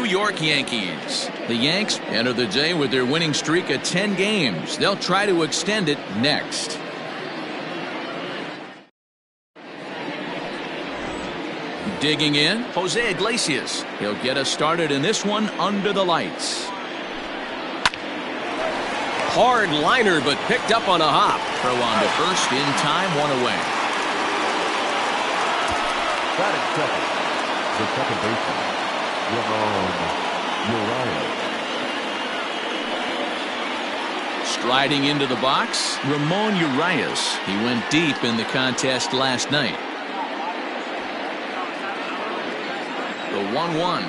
York Yankees. The Yanks enter the day with their winning streak of 10 games. They'll try to extend it next. Digging in, Jose Iglesias. He'll get us started in this one under the lights. Hard liner, but picked up on a hop. Throw on to first, in time, one away. Batting second, the second baseman, Ramon Urias. Striding into the box, Ramon Urias. He went deep in the contest last night. The 1-1.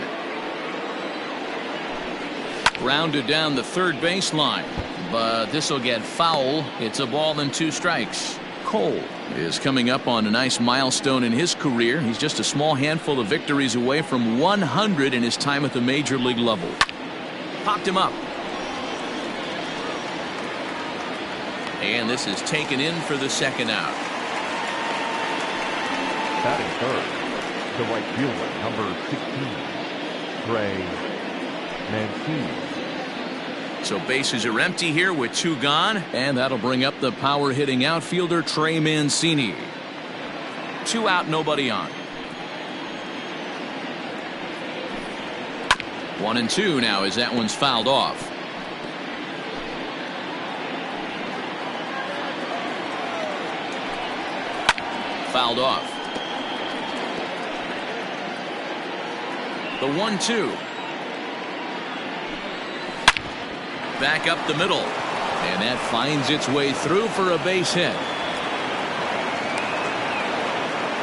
Grounded down the third baseline, but this will get foul. It's a ball and 2 strikes. Cole is coming up on a nice milestone in his career. He's just a small handful of victories away from 100 in his time at the major league level. Popped him up. And this is taken in for the second out. Batting third, the right fielder, number 16, Trey Mancini. So bases are empty here with 2 gone, and that'll bring up the power hitting outfielder Trey Mancini. 2 out, nobody on. 1-2 now as that one's fouled off. Fouled off. The 1-2. Back up the middle, and that finds its way through for a base hit.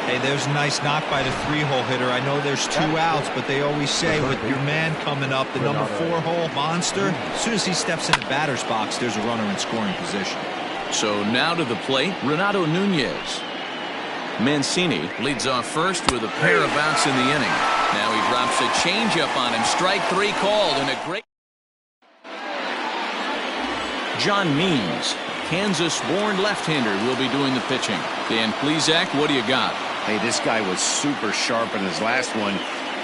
Hey, there's a nice knock by the 3-hole hitter. I know there's 2 outs, but they always say with your man coming up, the number 4-hole monster, as soon as he steps in the batter's box, there's a runner in scoring position. So now to the plate, Renato Nunez. Mancini leads off first with a pair of outs in the inning. Now he drops a changeup on him. Strike 3 called, and a great. John Means, Kansas-born left-hander, will be doing the pitching. Dan Plesac, what do you got? Hey, this guy was super sharp in his last one,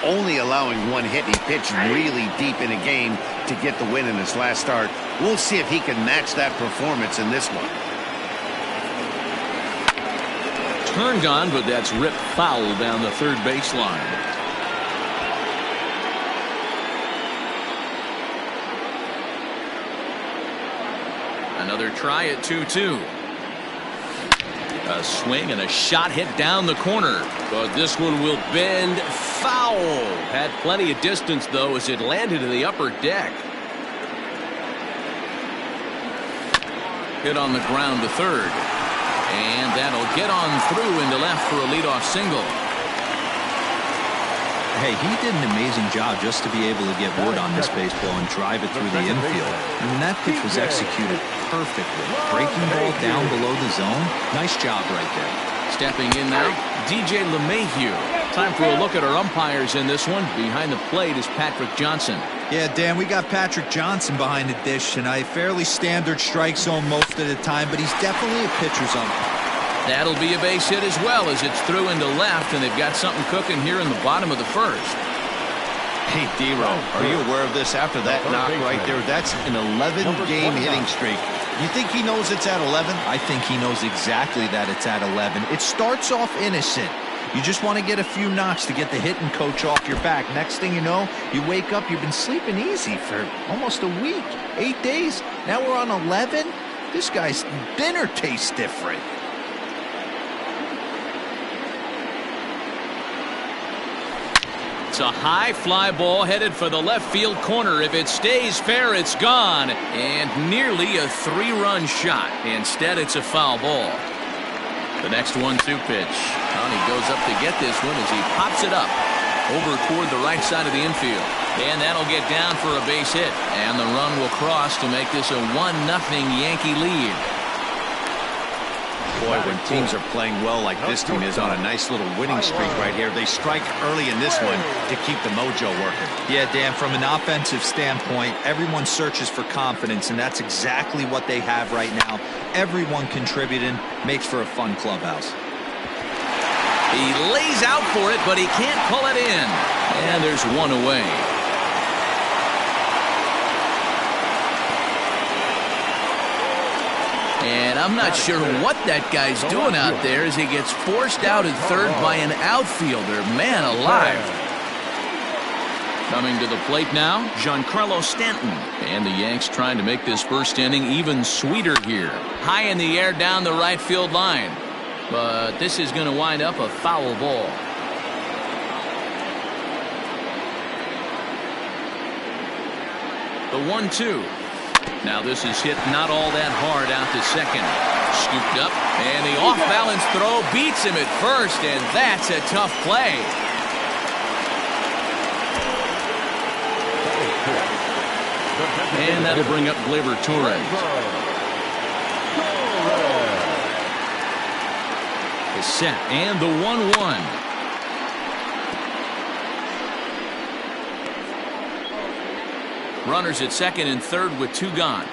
only allowing 1 hit. He pitched really deep in a game to get the win in his last start. We'll see if he can match that performance in this one. Turned on, but that's ripped foul down the third baseline. Another try at 2-2. A swing and a shot hit down the corner, but this one will bend foul. Had plenty of distance, though, as it landed in the upper deck. Hit on the ground to third, and that'll get on through into left for a leadoff single. Hey, he did an amazing job just to be able to get wood on this baseball and drive it through the infield. I mean, that pitch was executed perfectly. Breaking ball down below the zone. Nice job right there. Stepping in now, DJ LeMahieu. Time for a look at our umpires in this one. Behind the plate is Patrick Johnson. Yeah, Dan, we got Patrick Johnson behind the dish, and a fairly standard strike zone most of the time, but he's definitely a pitcher's umpire. That'll be a base hit as well as it's through into left, and they've got something cooking here in the bottom of the first. Hey, D-Row, are you aware of this after that knock right there? That's an 11-game hitting streak. You think he knows it's at 11? I think he knows exactly that it's at 11. It starts off innocent. You just want to get a few knocks to get the hitting coach off your back. Next thing you know, you wake up, you've been sleeping easy for almost a week, 8 days. Now we're on 11. This guy's dinner tastes different. It's a high fly ball headed for the left field corner. If it stays fair, it's gone. And nearly a 3-run shot. Instead, it's a foul ball. The next 1-2 pitch. Tony goes up to get this one as he pops it up over toward the right side of the infield. And that'll get down for a base hit. And the run will cross to make this a 1-0 Yankee lead. Boy, when teams are playing well like this team is on a nice little winning streak right here, they strike early in this one to keep the mojo working. Yeah, Dan, from an offensive standpoint, everyone searches for confidence, and that's exactly what they have right now. Everyone contributing makes for a fun clubhouse. He lays out for it, but he can't pull it in. And there's one away. I'm not sure what that guy's doing out there as he gets forced out at third by an outfielder. Man alive. Coming to the plate now, Giancarlo Stanton. And the Yanks trying to make this first inning even sweeter here. High in the air down the right field line. But this is going to wind up a foul ball. The 1-2. Now this is hit not all that hard out to second. Scooped up, and the off-balance throw beats him at first, and that's a tough play. And that'll bring up Gleyber Torres. Is set, and the 1-1. Runners at second and third with 2 gone.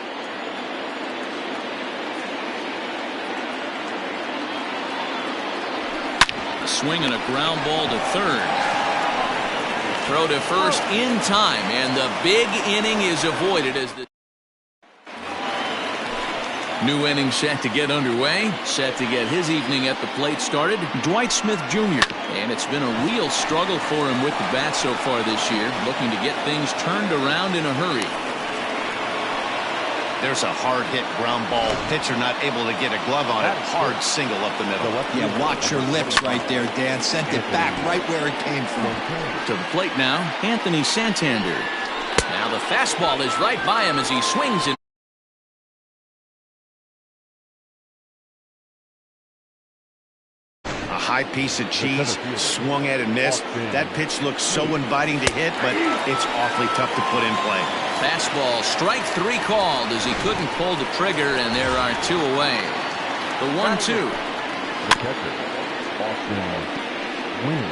A swing and a ground ball to third. Throw to first in time, and the big inning is avoided as the new inning set to get underway. Set to get his evening at the plate started, Dwight Smith Jr. And it's been a real struggle for him with the bat so far this year, looking to get things turned around in a hurry. There's a hard-hit ground ball. Pitcher not able to get a glove on it. Hard single up the middle. Yeah, watch your lips right there, Dan. Sent it back right where it came from. To the plate now, Anthony Santander. Now the fastball is right by him as he swings it. A high piece of cheese, swung at and missed. That pitch looks so inviting to hit, but it's awfully tough to put in play. Fastball, strike 3 called as he couldn't pull the trigger, and there are 2 away. The 1-2. The catcher, Austin Wynn.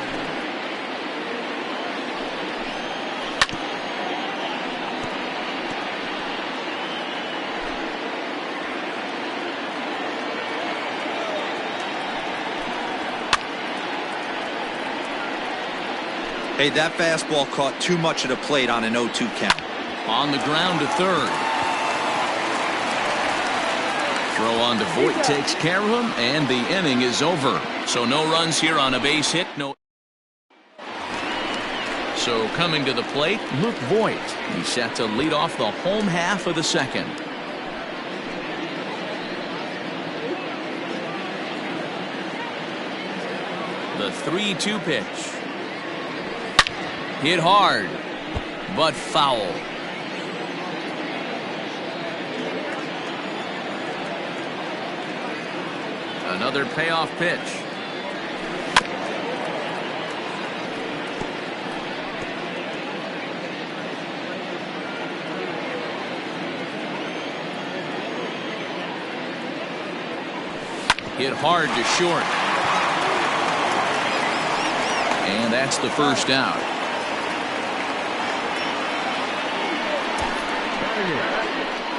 Hey, that fastball caught too much of the plate on an 0-2 count. On the ground to third. Throw on to Voit takes care of him, and the inning is over. So no runs here on a base hit. No. So coming to the plate, Luke Voit. He's set to lead off the home half of the second. The 3-2 pitch. Hit hard, but foul. Another payoff pitch. Hit hard to short. And that's the first out.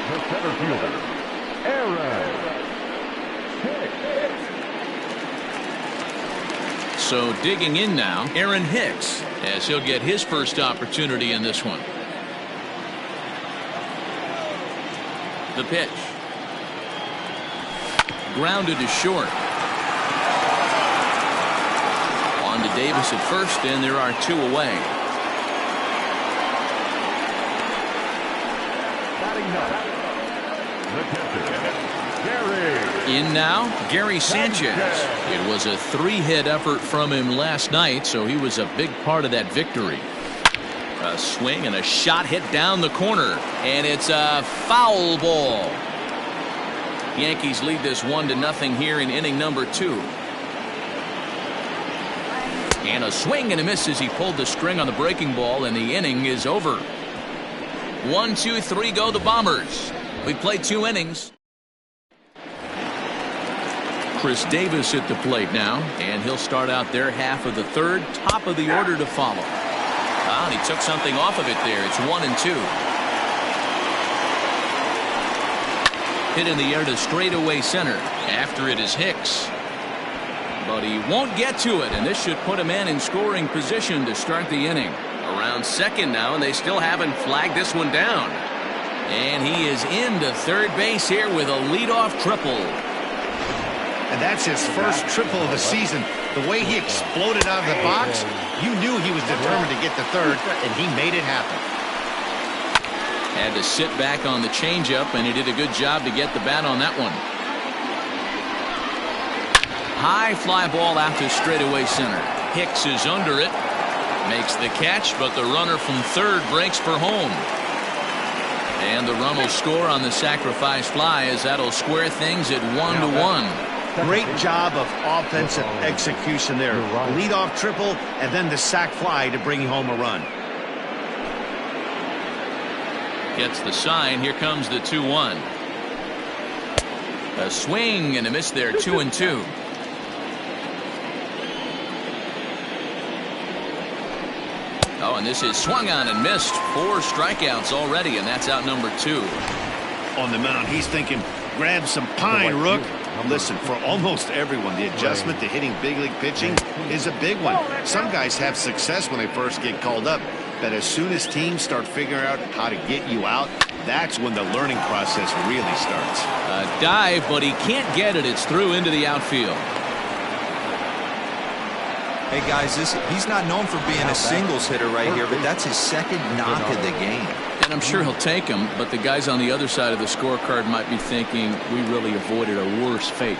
The center fielder, Aaron Hicks. So digging in now, Aaron Hicks, as he'll get his first opportunity in this one. The pitch. Grounded to short. On to Davis at first, and there are 2 away. In now, Gary Sanchez. It was a 3-hit effort from him last night, so he was a big part of that victory. A swing and a shot hit down the corner, and it's a foul ball. Yankees lead this 1-0 here in inning number 2. And a swing and a miss as he pulled the string on the breaking ball, and the inning is over. 1, 2, 3 go the Bombers. We played 2 innings. Chris Davis at the plate now, and he'll start out their half of the third, top of the order to follow. And he took something off of it there. It's 1-2. Hit in the air to straightaway center. After it is Hicks. But he won't get to it, and this should put a man in scoring position to start the inning. Around second now, and they still haven't flagged this one down. And he is into third base here with a leadoff triple. And that's his first triple of the season. The way he exploded out of the box, you knew he was determined to get to third, and he made it happen. Had to sit back on the changeup, and he did a good job to get the bat on that one. High fly ball out to straightaway center. Hicks is under it. Makes the catch, but the runner from third breaks for home. And the run will score on the sacrifice fly, as that'll square things at 1-1. Great job of offensive execution there. Leadoff triple and then the sac fly to bring home a run. Gets the sign. Here comes the 2-1. A swing and a miss there. 2-2. Oh, and this is swung on and missed. 4 strikeouts already, and that's out number 2. On the mound, he's thinking, grab some pine, Rook. Listen, for almost everyone, the adjustment to hitting big league pitching is a big one. Some guys have success when they first get called up, but as soon as teams start figuring out how to get you out, that's when the learning process really starts. A dive, but he can't get it. It's through into the outfield. Hey guys, he's not known for being a singles hitter right here, but that's his second knock of the game. And I'm sure he'll take him, but the guys on the other side of the scorecard might be thinking we really avoided a worse fate.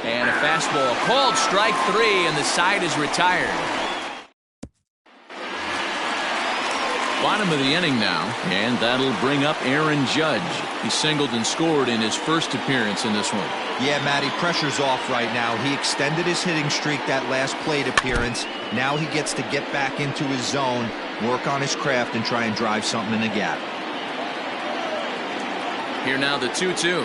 And a fastball called strike 3, and the side is retired. Bottom of the inning now, and that'll bring up Aaron Judge. He singled and scored in his first appearance in this one. Yeah, Matty, pressure's off right now. He extended his hitting streak that last plate appearance. Now he gets to get back into his zone, work on his craft, and try and drive something in the gap. Here now the 2-2.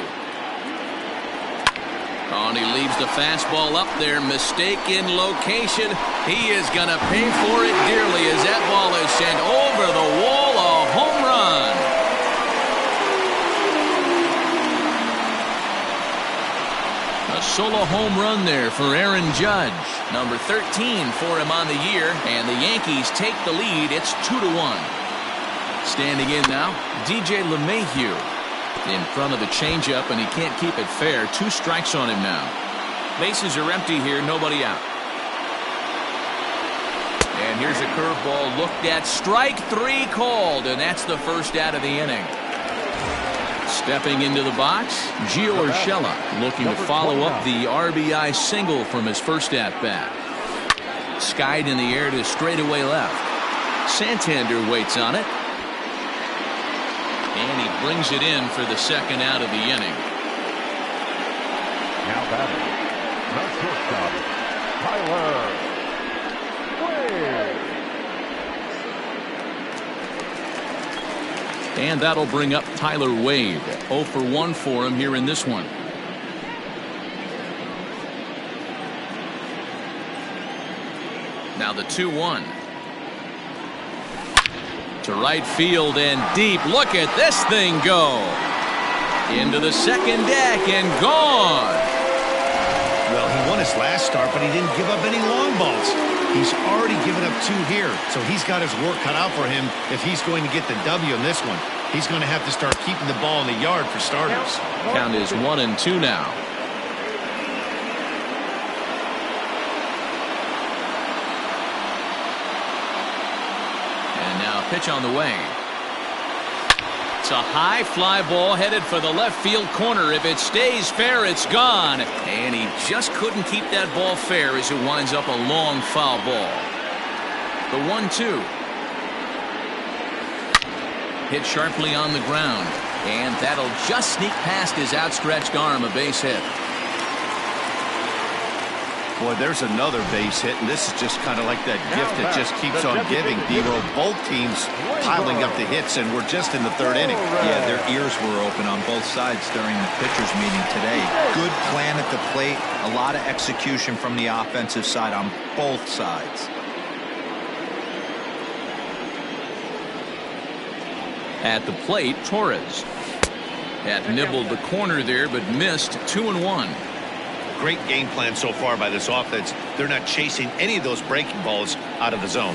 Oh, and he leaves the fastball up there. Mistaken location. He is going to pay for it dearly as that ball is sent over the wall. A home run. A solo home run there for Aaron Judge. Number 13 for him on the year, and the Yankees take the lead. It's 2-1. Standing in now, DJ LeMahieu in front of the changeup, and he can't keep it fair. 2 strikes on him now. Bases are empty here, nobody out. And here's a curveball looked at. Strike 3 called, and that's the first out of the inning. Stepping into the box, Gio Urshela looking to follow up the RBI single from his first at-bat. Skied in the air to straightaway left. Santander waits on it. And he brings it in for the second out of the inning. Now batting, the shortstop, Tyler Wade. And that'll bring up Tyler Wade. 0 for 1 for him here in this one. Now the 2-1. To right field and deep. Look at this thing go. Into the second deck and gone. Well, he won his last start, but he didn't give up any long balls. He's already given up 2 here, so he's got his work cut out for him if he's going to get the W in this one. He's going to have to start keeping the ball in the yard for starters. Count is 1-2 now. And now pitch on the way. It's a high fly ball headed for the left field corner. If it stays fair, it's gone. And he just couldn't keep that ball fair as it winds up a long foul ball. The 1-2. Hit sharply on the ground. And that'll just sneak past his outstretched arm. A base hit. Boy, there's another base hit, and this is just kind of like that gift that just keeps on giving, D-Row. Both teams piling up the hits, and we're just in the third inning. Yeah, their ears were open on both sides during the pitchers meeting today. Good plan at the plate, a lot of execution from the offensive side on both sides. At the plate, Torres had nibbled the corner there, but missed. 2-1. Great game plan so far by this offense. They're not chasing any of those breaking balls out of the zone.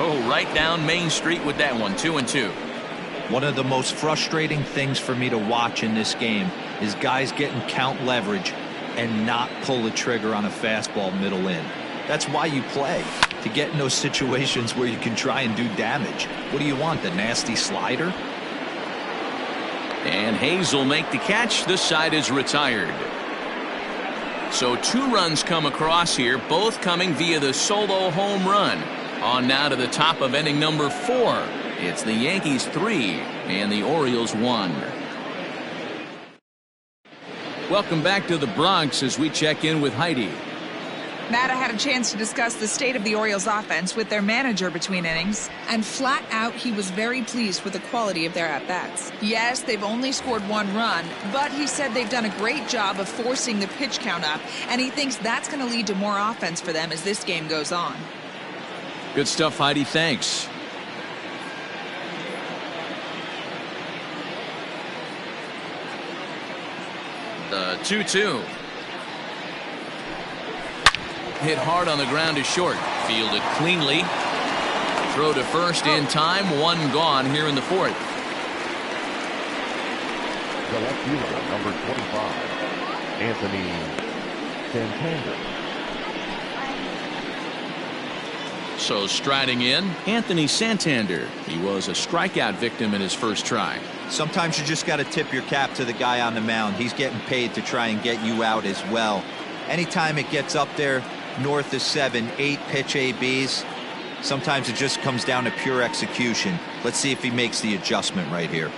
Oh, right down Main Street with that one. 2-2. One of the most frustrating things for me to watch in this game is guys getting count leverage and not pull the trigger on a fastball middle in. That's why you play, to get in those situations where you can try and do damage. What do you want, the nasty slider? And Hayes will make the catch. This side is retired. So 2 runs come across here, both coming via the solo home run. On now to the top of inning number 4. It's the Yankees 3 and the Orioles 1. Welcome back to the Bronx as we check in with Heidi. Matt, I had a chance to discuss the state of the Orioles offense with their manager between innings, and flat out he was very pleased with the quality of their at-bats. Yes, they've only scored 1 run, but he said they've done a great job of forcing the pitch count up, and he thinks that's going to lead to more offense for them as this game goes on. Good stuff, Heidi. Thanks. The 2-2. Hit hard on the ground to short. Fielded cleanly. Throw to first in time. 1 gone here in the 4th. The left fielder, number 25, Anthony Santander. So striding in, Anthony Santander. He was a strikeout victim in his first try. Sometimes you just got to tip your cap to the guy on the mound. He's getting paid to try and get you out as well. Anytime it gets up there north of 7, 8 pitch ABs, sometimes it just comes down to pure execution. Let's see if he makes the adjustment right here.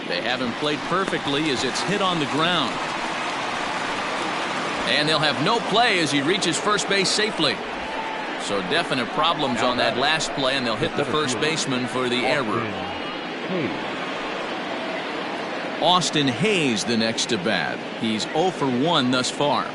They haven't played perfectly as it's hit on the ground. And they'll have no play as he reaches first base safely. So definite problems on that last play, and they'll hit the first baseman for the error. Austin Hayes the next to bat. He's 0 for 1 thus far.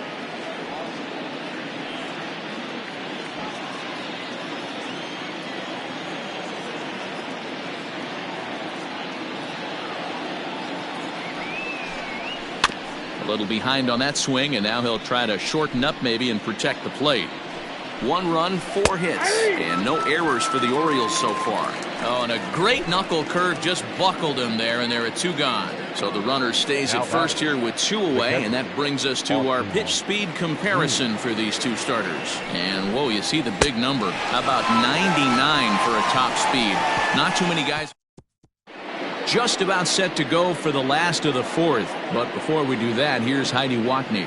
A little behind on that swing, and now he'll try to shorten up maybe and protect the plate. 1 run, 4 hits, and no errors for the Orioles so far. Oh, and a great knuckle curve just buckled him there, and there are 2 gone. So the runner stays at first here with 2 away, and that brings us to our pitch speed comparison for these 2 starters. And whoa, you see the big number. About 99 for a top speed. Not too many guys. Just about set to go for the last of the 4th. But before we do that, here's Heidi Watney.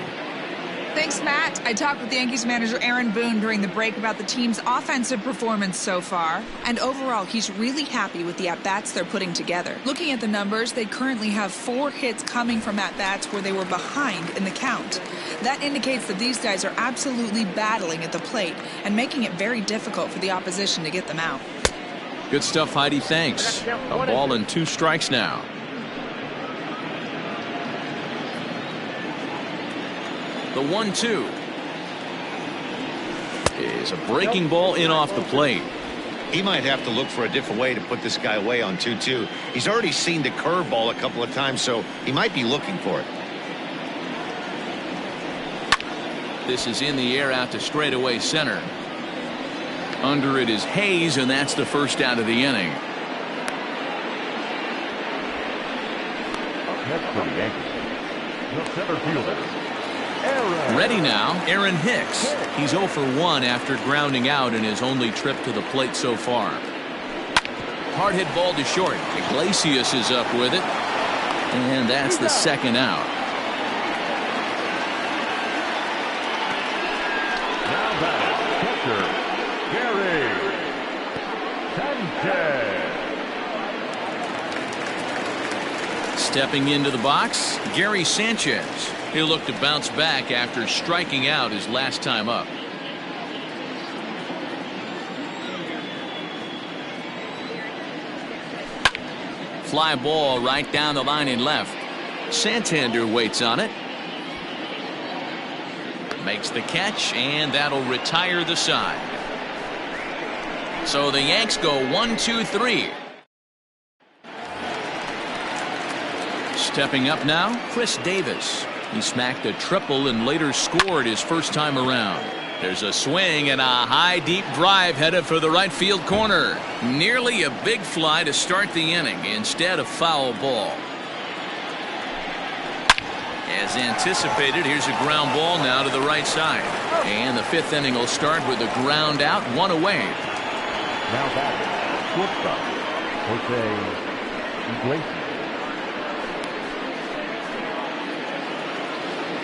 Thanks, Matt. I talked with Yankees manager Aaron Boone during the break about the team's offensive performance so far. And overall, he's really happy with the at-bats they're putting together. Looking at the numbers, they currently have 4 hits coming from at-bats where they were behind in the count. That indicates that these guys are absolutely battling at the plate and making it very difficult for the opposition to get them out. Good stuff, Heidi. Thanks. A ball and 2 strikes now. The 1-2 is a breaking ball in off the plate. He might have to look for a different way to put this guy away on 2-2. He's already seen the curveball a couple of times, so he might be looking for it. This is in the air out to straightaway center. Under it is Hayes, and that's the first out of the inning. Up next for the Yankees, the center fielder, Aaron. Ready now, Aaron Hicks. He's 0 for 1 after grounding out in his only trip to the plate so far. Hard hit ball to short. Iglesias is up with it, and that's the second out. Now batting, catcher, Gary Sanchez. Stepping into the box, Gary Sanchez. He'll look to bounce back after striking out his last time up. Fly ball right down the line in left. Santander waits on it. Makes the catch, and that'll retire the side. So the Yanks go 1-2-3. Stepping up now, Chris Davis. He smacked a triple and later scored his first time around. There's a swing and a high deep drive headed for the right field corner. Nearly a big fly to start the inning. Instead, a foul ball. As anticipated, here's a ground ball now to the right side. And the fifth inning will start with a ground out, one away. Now back, shortstop, Jose Iglesias.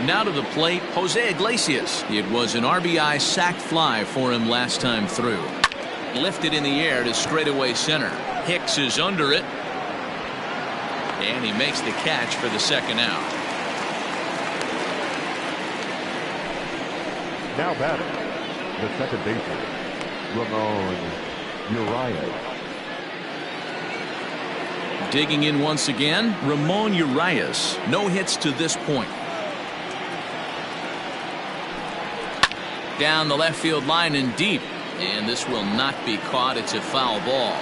Now to the plate, Jose Iglesias. It was an RBI sac fly for him last time through. Lifted in the air to straightaway center. Hicks is under it. And he makes the catch for the second out. Now batting, the second baseman, Ramon Urias. Digging in once again, Ramon Urias. No hits to this point. Down the left field line and deep. And this will not be caught. It's a foul ball.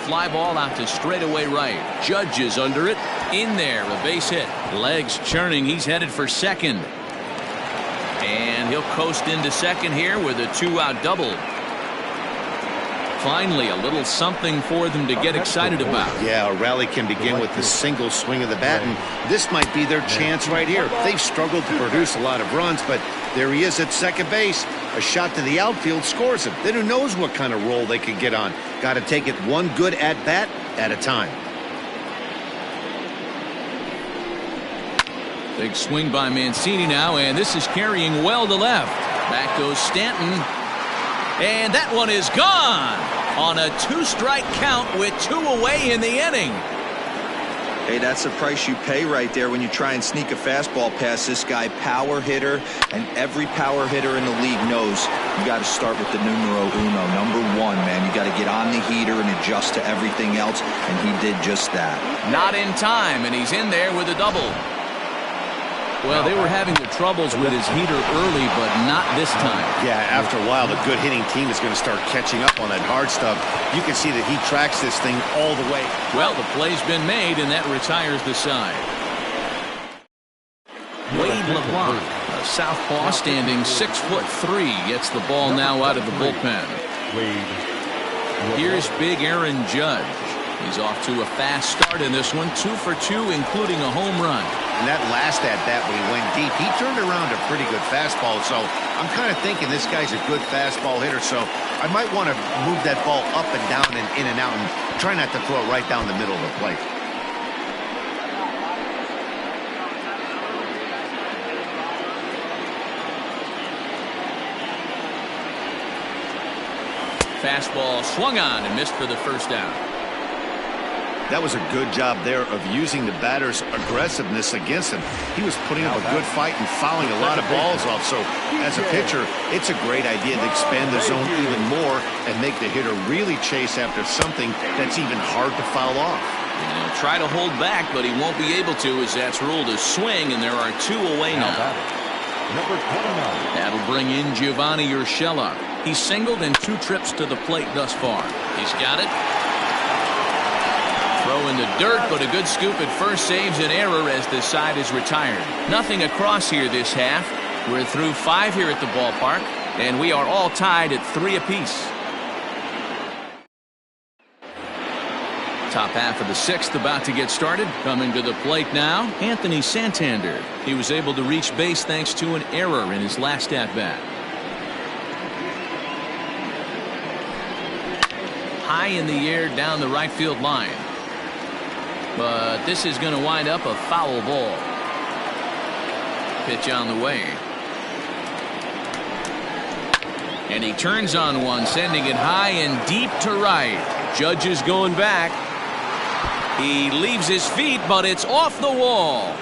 Fly ball out to straightaway right. Judge is under it. In there, a base hit. Legs churning. He's headed for second. And he'll coast into second here with a two-out double. Finally, a little something for them to get excited about. Yeah, a rally can begin with the single swing of the bat, and this might be their chance right here. They've struggled to produce a lot of runs, but there he is at second base. A shot to the outfield scores him. Then who knows what kind of roll they could get on. Got to take it one good at-bat at a time. Big swing by Mancini now, and this is carrying well to left. Back goes Stanton. And that one is gone on a two-strike count with two away in the inning. Hey, that's the price you pay right there when you try and sneak a fastball past this guy. Power hitter, and every power hitter in the league knows you got to start with the numero uno, number one, man. You got to get on the heater and adjust to everything else, and he did just that. Not in time, and he's in there with a double. Well, they were having the troubles with his heater early, but not this time. Yeah, after a while, the good hitting team is going to start catching up on that hard stuff. You can see that he tracks this thing all the way. Well, the play's been made, and that retires the side. Wade LeBlanc, a southpaw standing 6'3", gets the ball now out of the bullpen. Here's big Aaron Judge. He's off to a fast start in this one, 2 for 2, including a home run. And that last at-bat when he went deep, he turned around a pretty good fastball. So I'm kind of thinking this guy's a good fastball hitter. So I might want to move that ball up and down and in and out and try not to throw it right down the middle of the plate. Fastball swung on and missed for the first out. That was a good job there of using the batter's aggressiveness against him. He was putting up a good fight and fouling a lot of balls off. So as a pitcher, it's a great idea to expand the zone even more and make the hitter really chase after something that's even hard to foul off. And he'll try to hold back, but he won't be able to, as that's ruled a swing, and there are two away now. Number 29. That'll bring in Giovanni Urshela. He's singled in 2 trips to the plate thus far. He's got it. Throw in the dirt, but a good scoop at first saves an error as the side is retired. Nothing across here this half. We're through 5 here at the ballpark, and we are all tied at 3 apiece. Top half of the 6th about to get started. Coming to the plate now, Anthony Santander. He was able to reach base thanks to an error in his last at-bat. High in the air down the right field line. But this is going to wind up a foul ball. Pitch on the way. And he turns on one, sending it high and deep to right. Judge is going back. He leaves his feet, but it's off the wall.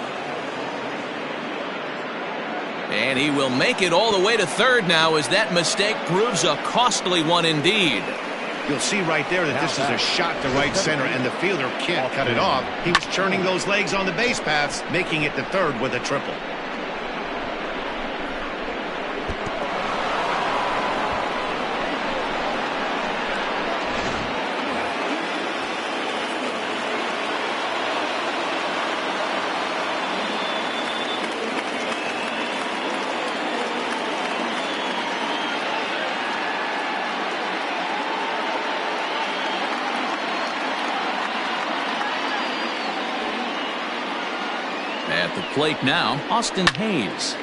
And he will make it all the way to third now, as that mistake proves a costly one indeed. You'll see right there that this is a shot to right center, and the fielder can't cut it off. He was churning those legs on the base paths, making it to third with a triple. At the plate now, Austin Hayes.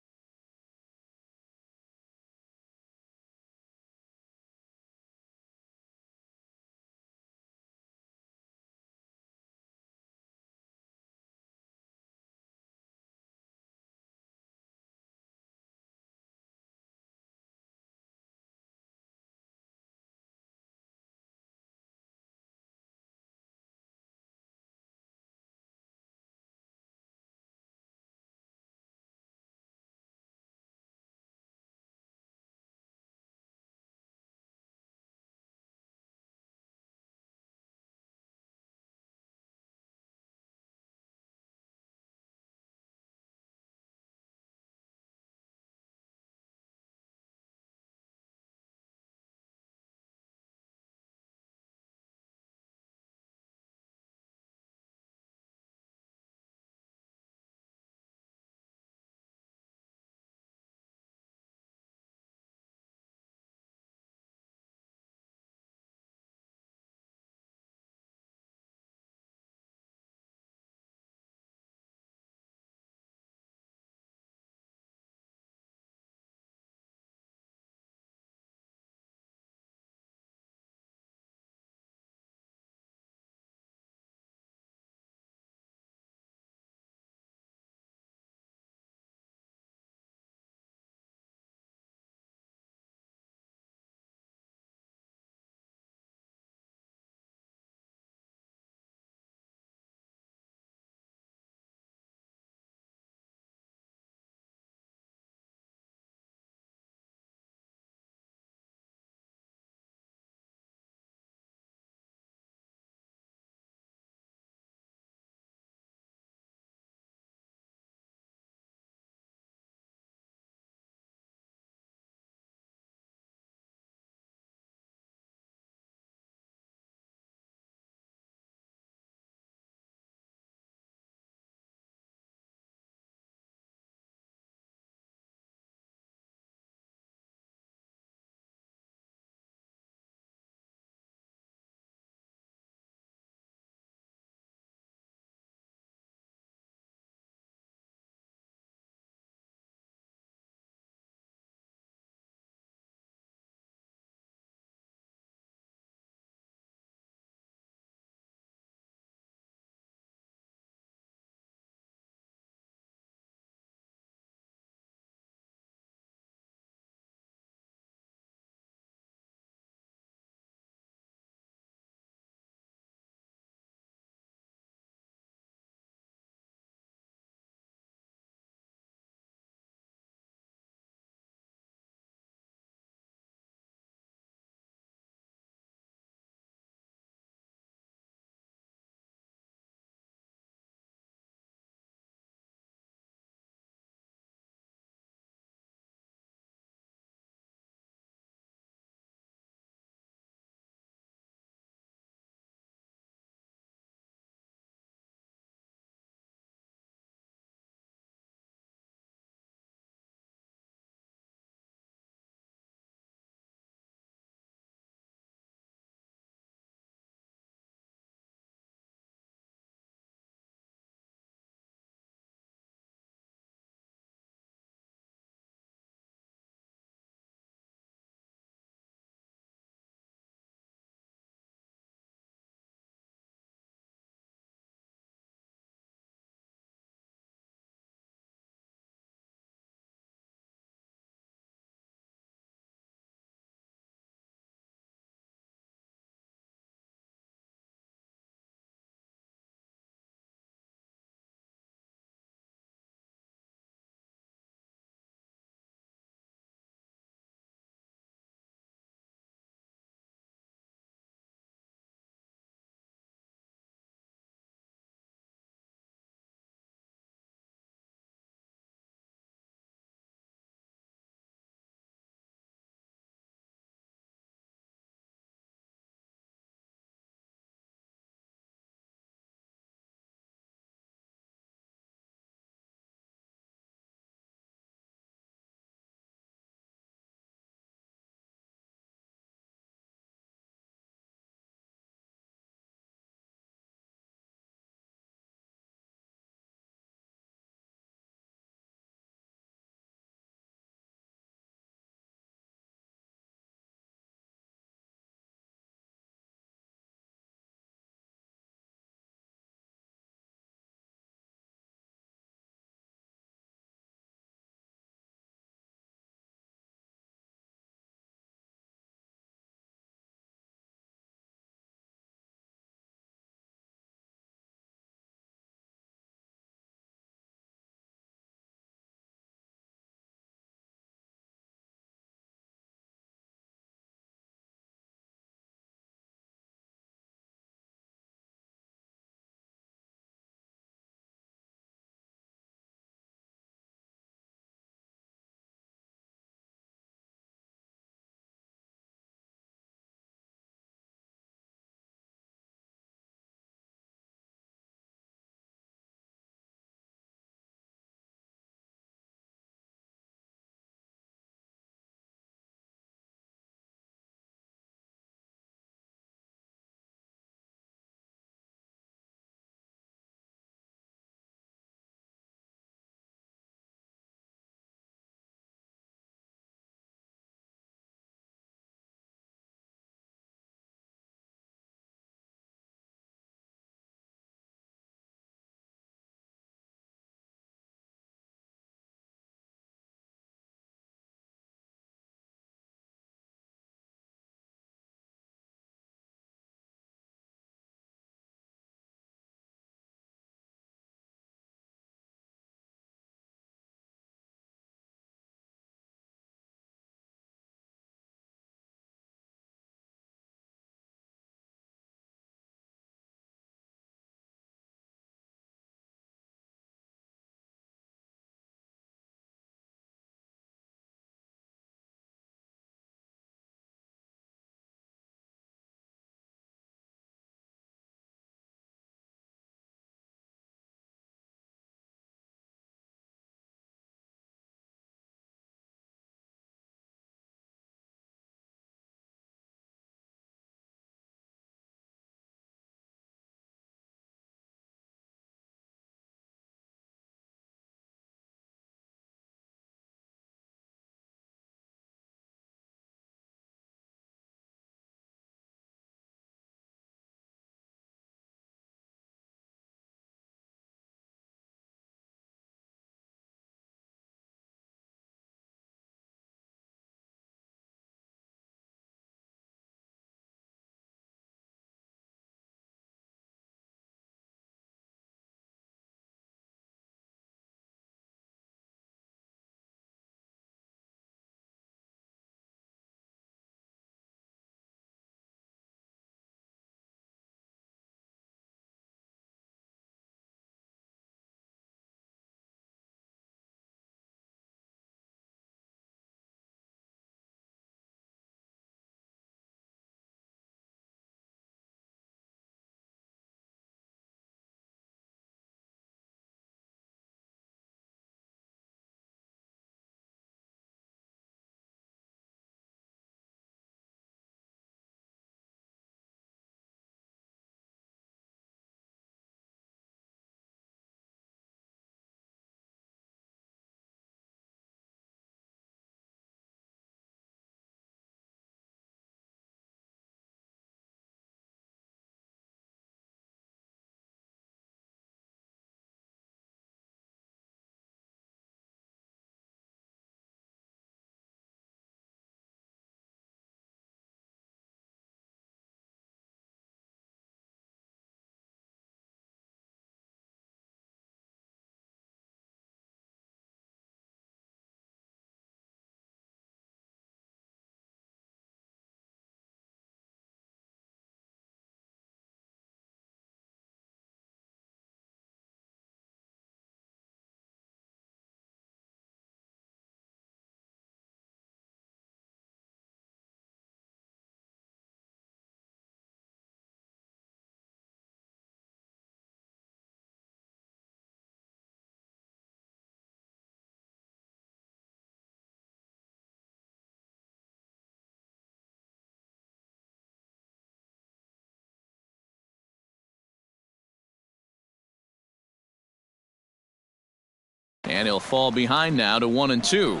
And he'll fall behind now to 1-2.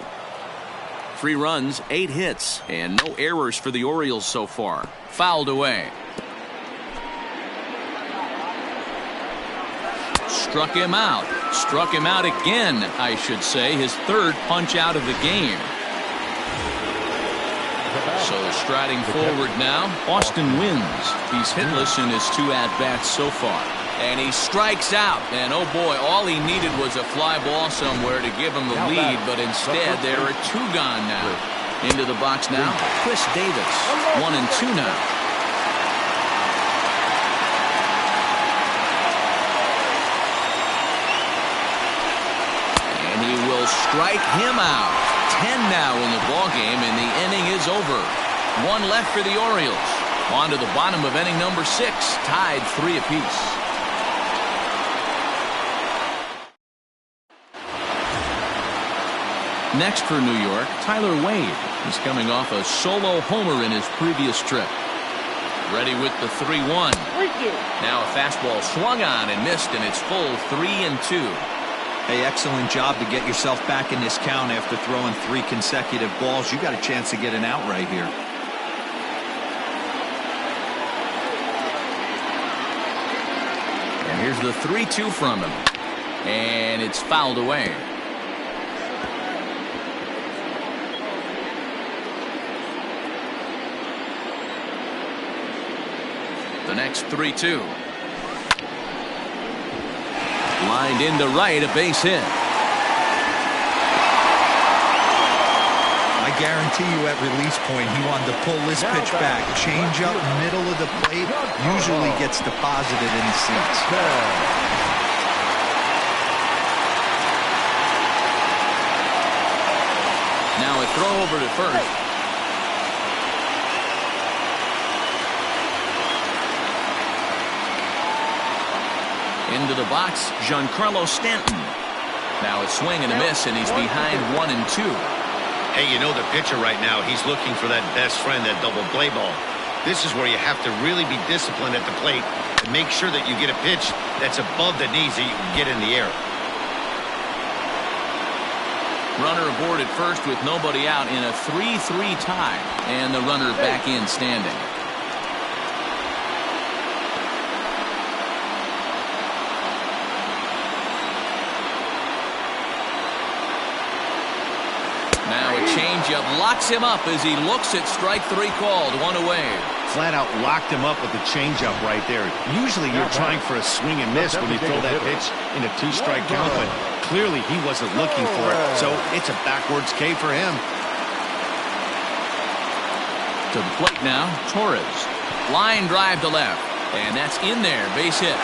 3 runs, 8 hits, and no errors for the Orioles so far. Fouled away. Struck him out. Struck him out again, I should say. His 3rd punch out of the game. So striding forward now, Austin wins. He's hitless in his 2 at-bats so far. And he strikes out. And oh boy, all he needed was a fly ball somewhere to give him the lead, but instead there are 2 gone now. Into the box now, Chris Davis. 1-2 now. And he will strike him out. 10 now in the ballgame, and the inning is over. 1 left for the Orioles. On to the bottom of inning number 6, tied 3 apiece. Next for New York, Tyler Wade. He's coming off a solo homer in his previous trip. Ready with the 3-1. Now a fastball swung on and missed, and it's full 3-2. Hey, excellent job to get yourself back in this count after throwing 3 consecutive balls. You got a chance to get an out right here. And here's the 3-2 from him. And it's fouled away. The next 3-2. Lined into right, a base hit. I guarantee you at release point he wanted to pull this pitch back. Change up middle of the plate usually gets deposited in the seats. Now a throw over to first. Into the box, Giancarlo Stanton. Now a swing and a miss, and he's behind 1-2. Hey, you know the pitcher right now, he's looking for that best friend, that double play ball. This is where you have to really be disciplined at the plate and make sure that you get a pitch that's above the knees that you can get in the air. Runner aboard at first with nobody out in a 3-3 tie. And the runner back in standing. Now a changeup locks him up as he looks at strike 3 called. 1 away. Flat out locked him up with the changeup right there. Usually you're trying for a swing and miss when you throw that pitch in a 2-strike count, but clearly he wasn't looking for it, so it's a backwards K for him. To the plate now, Torres. Line drive to left, and that's in there. Base hit.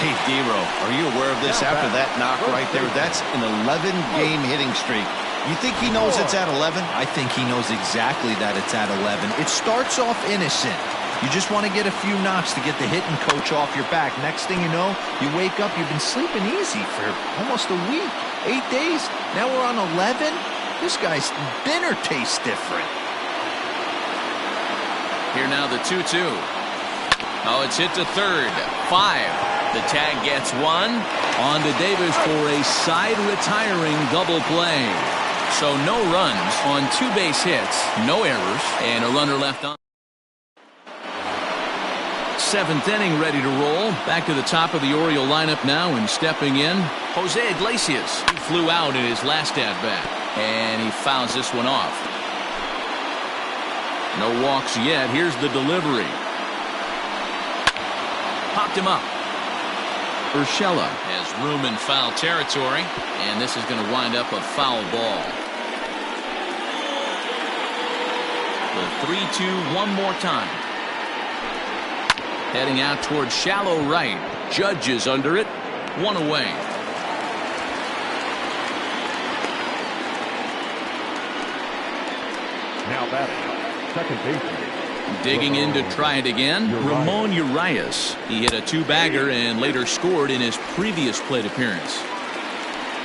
Hey, D-Row, are you aware of this after that knock right there? That's an 11-game hitting streak. You think he knows it's at 11? I think he knows exactly that it's at 11. It starts off innocent. You just want to get a few knocks to get the hitting coach off your back. Next thing you know, you wake up, you've been sleeping easy for almost a week, 8 days. Now we're on 11. This guy's dinner tastes different. Here now the 2-2. Oh, it's hit to third. 5. The tag gets 1. On to Davis for a side retiring double play. So no runs on 2 base hits, no errors, and a runner left on. 7th inning ready to roll. Back to the top of the Oriole lineup now, and stepping in, Jose Iglesias. He flew out in his last at-bat, and he fouls this one off. No walks yet. Here's the delivery. Popped him up. Urshela has room in foul territory, and this is going to wind up a foul ball. The 3-2 one more time. Heading out towards shallow right. Judge is under it. 1 away. Now batting, second baseman. Digging in to try it again, Ramon Urias. He hit a 2-bagger and later scored in his previous plate appearance.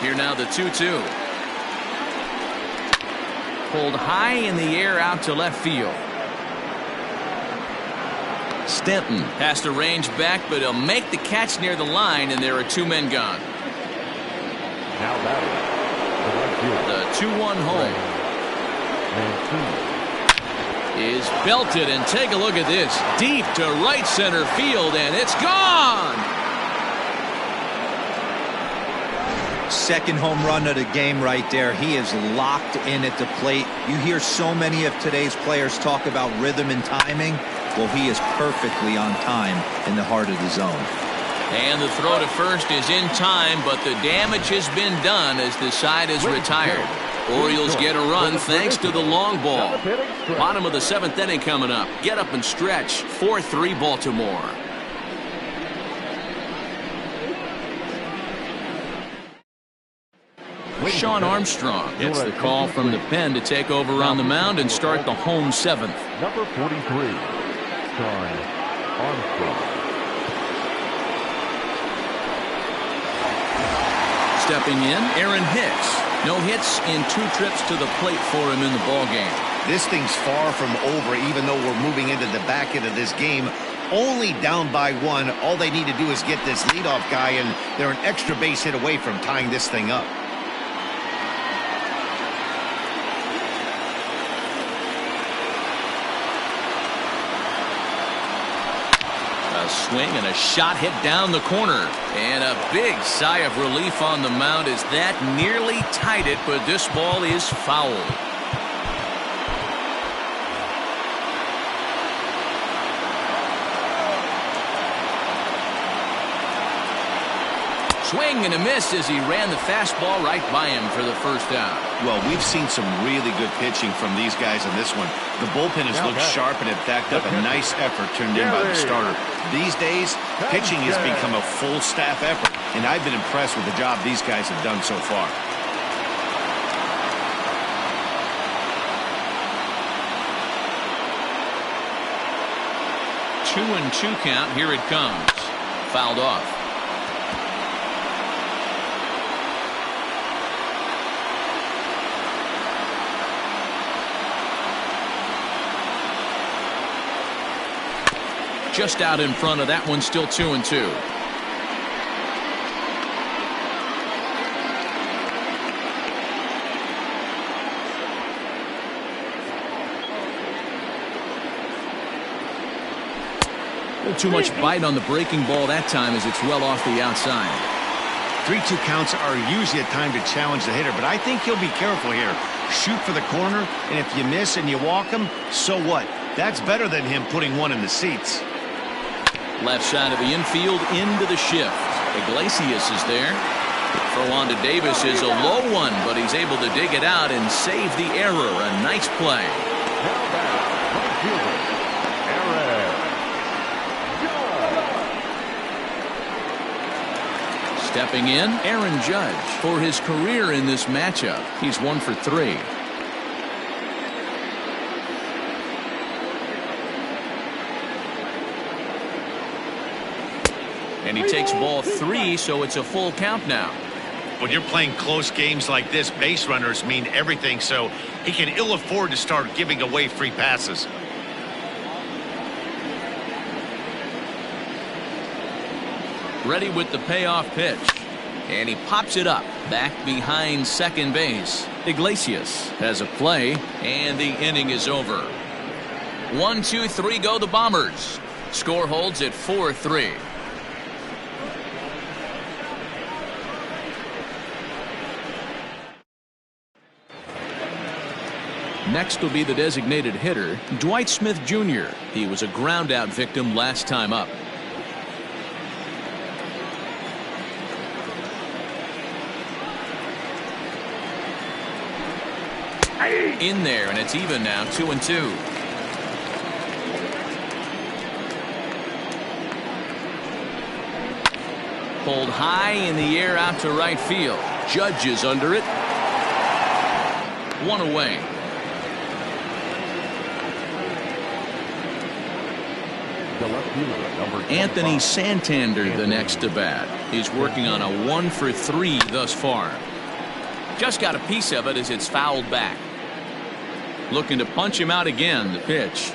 Here now the 2-2. Pulled high in the air out to left field. Stanton has to range back, but he'll make the catch near the line, and there are 2 men gone. Now batting, the right fielder. The 2-1 home is belted, and take a look at this. Deep to right center field, and it's gone! Second home run of the game right there. He is locked in at the plate. You hear so many of today's players talk about rhythm and timing. Well, he is perfectly on time in the heart of the zone. And the throw to first is in time, but the damage has been done as the side is retired. Orioles get a run thanks to the long ball. Bottom of the 7th inning coming up. Get up and stretch. 4-3 Baltimore. Sean Armstrong gets the call from the pen to take over on the mound and start the home 7th. Number 43, Sean Armstrong. Stepping in, Aaron Hicks. No hits in 2 trips to the plate for him in the ballgame. This thing's far from over, even though we're moving into the back end of this game. Only down by 1. All they need to do is get this leadoff guy, and they're an extra base hit away from tying this thing up. A swing and a shot hit down the corner. And a big sigh of relief on the mound as that nearly tied it, but this ball is foul. Swing and a miss as he ran the fastball right by him for the first out. Well, we've seen some really good pitching from these guys in this one. The bullpen has looked sharp and it backed up a nice effort turned in by the starter. These days, pitching has become a full staff effort, and I've been impressed with the job these guys have done so far. Two and 2 count. Here it comes. Fouled off. Just out in front of that one, still 2 and 2. A little too much bite on the breaking ball that time as it's well off the outside. 3-2 counts are usually a time to challenge the hitter, but I think he'll be careful here. Shoot for the corner, and if you miss and you walk him, so what? That's better than him putting one in the seats. Left side of the infield into the shift. Iglesias is there. Throw on to Davis is a low one, but he's able to dig it out and save the error. A nice play. Now back, right fielder, Aaron Judge. Stepping in, Aaron Judge. For his career in this matchup, he's 1 for 3. And he takes ball 3, so it's a full count now. When you're playing close games like this, base runners mean everything, so he can ill afford to start giving away free passes. Ready with the payoff pitch. And he pops it up back behind second base. Iglesias has a play, and the inning is over. 1, 2, 3 go the Bombers. Score holds at 4-3. Next will be the designated hitter, Dwight Smith Jr. He was a ground-out victim last time up. In there, and it's even now, 2 and 2. Pulled high in the air out to right field. Judge is under it. 1 away. Anthony Santander the next to bat. He's working on a 1 for 3 thus far. Just got a piece of it as it's fouled back. Looking to punch him out again. The pitch.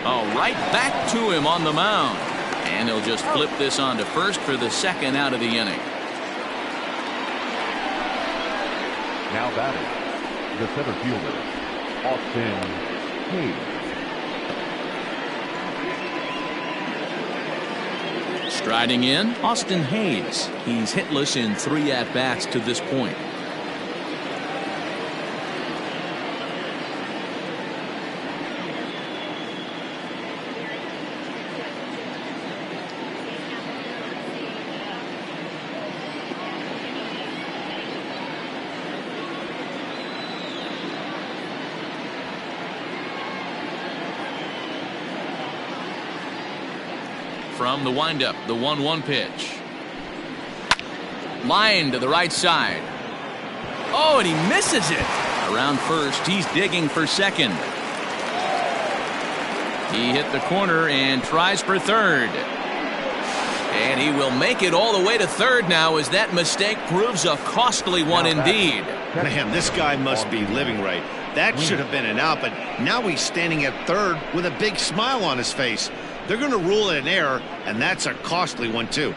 Oh, right back to him on the mound. And he'll just flip this on to first for the second out of the inning. Now batting, the center fielder, Austin Hayes. Striding in, Austin Hayes. He's hitless in 3 at-bats to this point. From the windup, the 1-1 pitch. Line to the right side. Oh, and he misses it. Around first, he's digging for second. He hit the corner and tries for third. And he will make it all the way to third now as that mistake proves a costly one indeed. Man, this guy must be living right. That should have been an out, but now he's standing at third with a big smile on his face. They're going to rule it an error, and that's a costly one, too.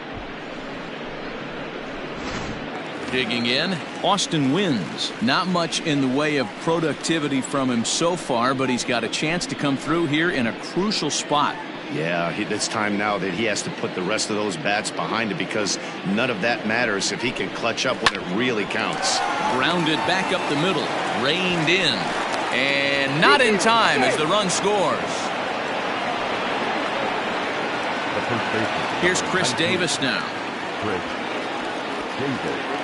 Digging in, Austin wins. Not much in the way of productivity from him so far, but he's got a chance to come through here in a crucial spot. Yeah, it's time now that he has to put the rest of those bats behind it because none of that matters if he can clutch up when it really counts. Grounded back up the middle, reined in, and not in time as the run scores. Here's Chris Davis now. Chris Davis.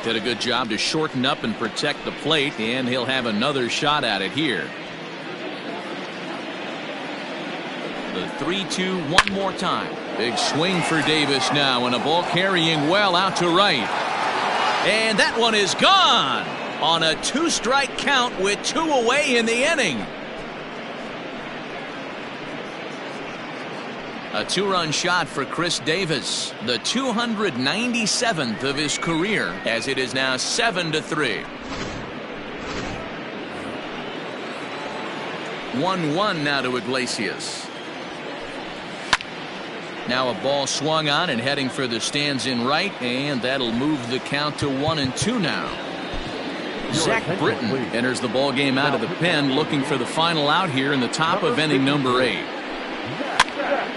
Did a good job to shorten up and protect the plate, and he'll have another shot at it here. The 3-2 one more time. Big swing for Davis now, and a ball carrying well out to right. And that one is gone on a 2-strike count with 2 away in the inning. A 2-run shot for Chris Davis, the 297th of his career, as it is now 7-3. 1-1 now to Iglesias. Now a ball swung on and heading for the stands in right, and that'll move the count to 1-2 now. Zach Britton enters the ball game out of the pen, looking for the final out here in the top of inning number 8.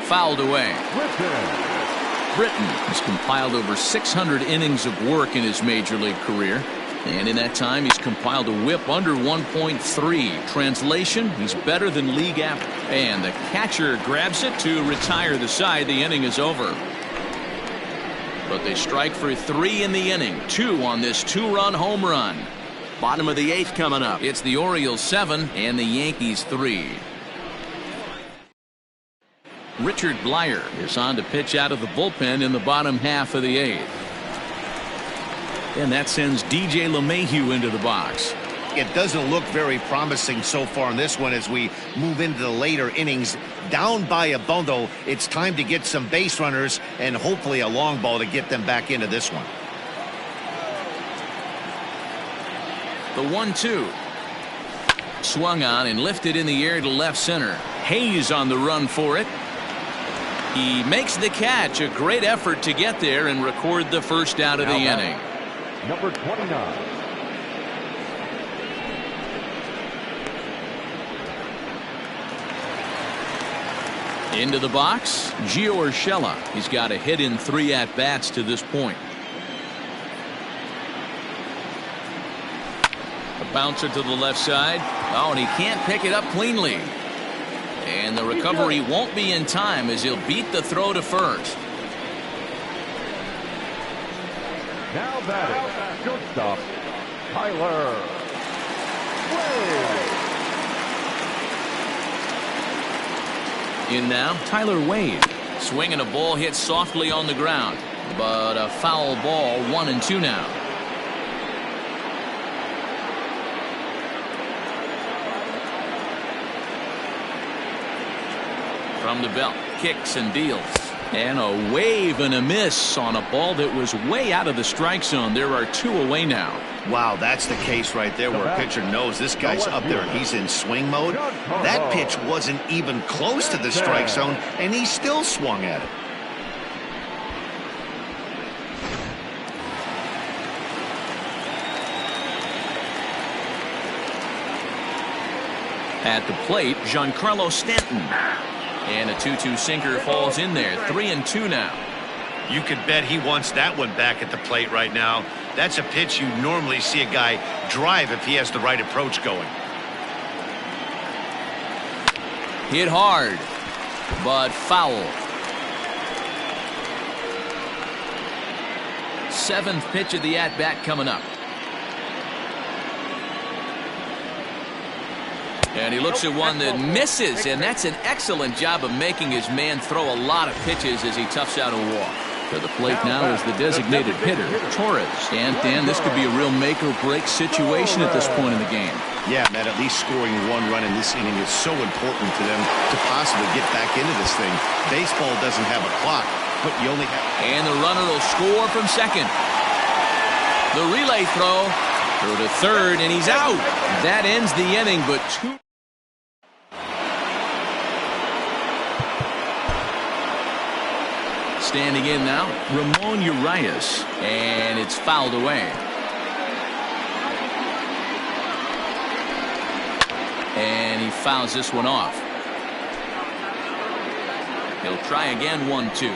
Fouled away. Britton has compiled over 600 innings of work in his major league career. And in that time, he's compiled a whip under 1.3. Translation, he's better than league average. And the catcher grabs it to retire the side. The inning is over. But they strike for 3 in the inning. 2 on this 2-run home run. Bottom of the 8th coming up. It's the Orioles 7 and the Yankees 3. Richard Blyer is on to pitch out of the bullpen in the bottom half of the 8th. And that sends DJ LeMahieu into the box. It doesn't look very promising so far in this one as we move into the later innings. Down by a bundle, it's time to get some base runners and hopefully a long ball to get them back into this one. The 1-2. Swung on and lifted in the air to left center. Hayes on the run for it. He makes the catch. A great effort to get there and record the first out of the inning. Number 29. Into the box, Gio Urshela. He's got a hit in 3 at-bats to this point. A bouncer to the left side. Oh, and he can't pick it up cleanly. And the recovery won't be in time as he'll beat the throw to first. Now batting, shortstop, Tyler Wade. In now, Tyler Wade. Swinging a ball hit softly on the ground. But a foul ball, 1-2 now. From the belt, kicks and deals. And a wave and a miss on a ball that was way out of the strike zone. There are 2 away now. Wow, that's the case right there where a pitcher knows this guy's up there and he's in swing mode. That pitch wasn't even close to the strike zone, and he still swung at it. At the plate, Giancarlo Stanton. And a 2-2 sinker falls in there. 3-2 now. You could bet he wants that one back at the plate right now. That's a pitch you normally see a guy drive if he has the right approach going. Hit hard, but foul. 7th pitch of the at-bat coming up. And he looks at one that misses, and that's an excellent job of making his man throw a lot of pitches as he toughs out a walk. To the plate now is the designated hitter, Torres. And, Dan, this could be a real make-or-break situation at this point in the game. Yeah, Matt, at least scoring 1 run in this inning is so important to them to possibly get back into this thing. Baseball doesn't have a clock, but you only have... And the runner will score from second. The relay throw to third, and he's out. That ends the inning, but 2... Standing in now, Ramon Urias, and it's fouled away. And he fouls this one off. He'll try again, 1-2.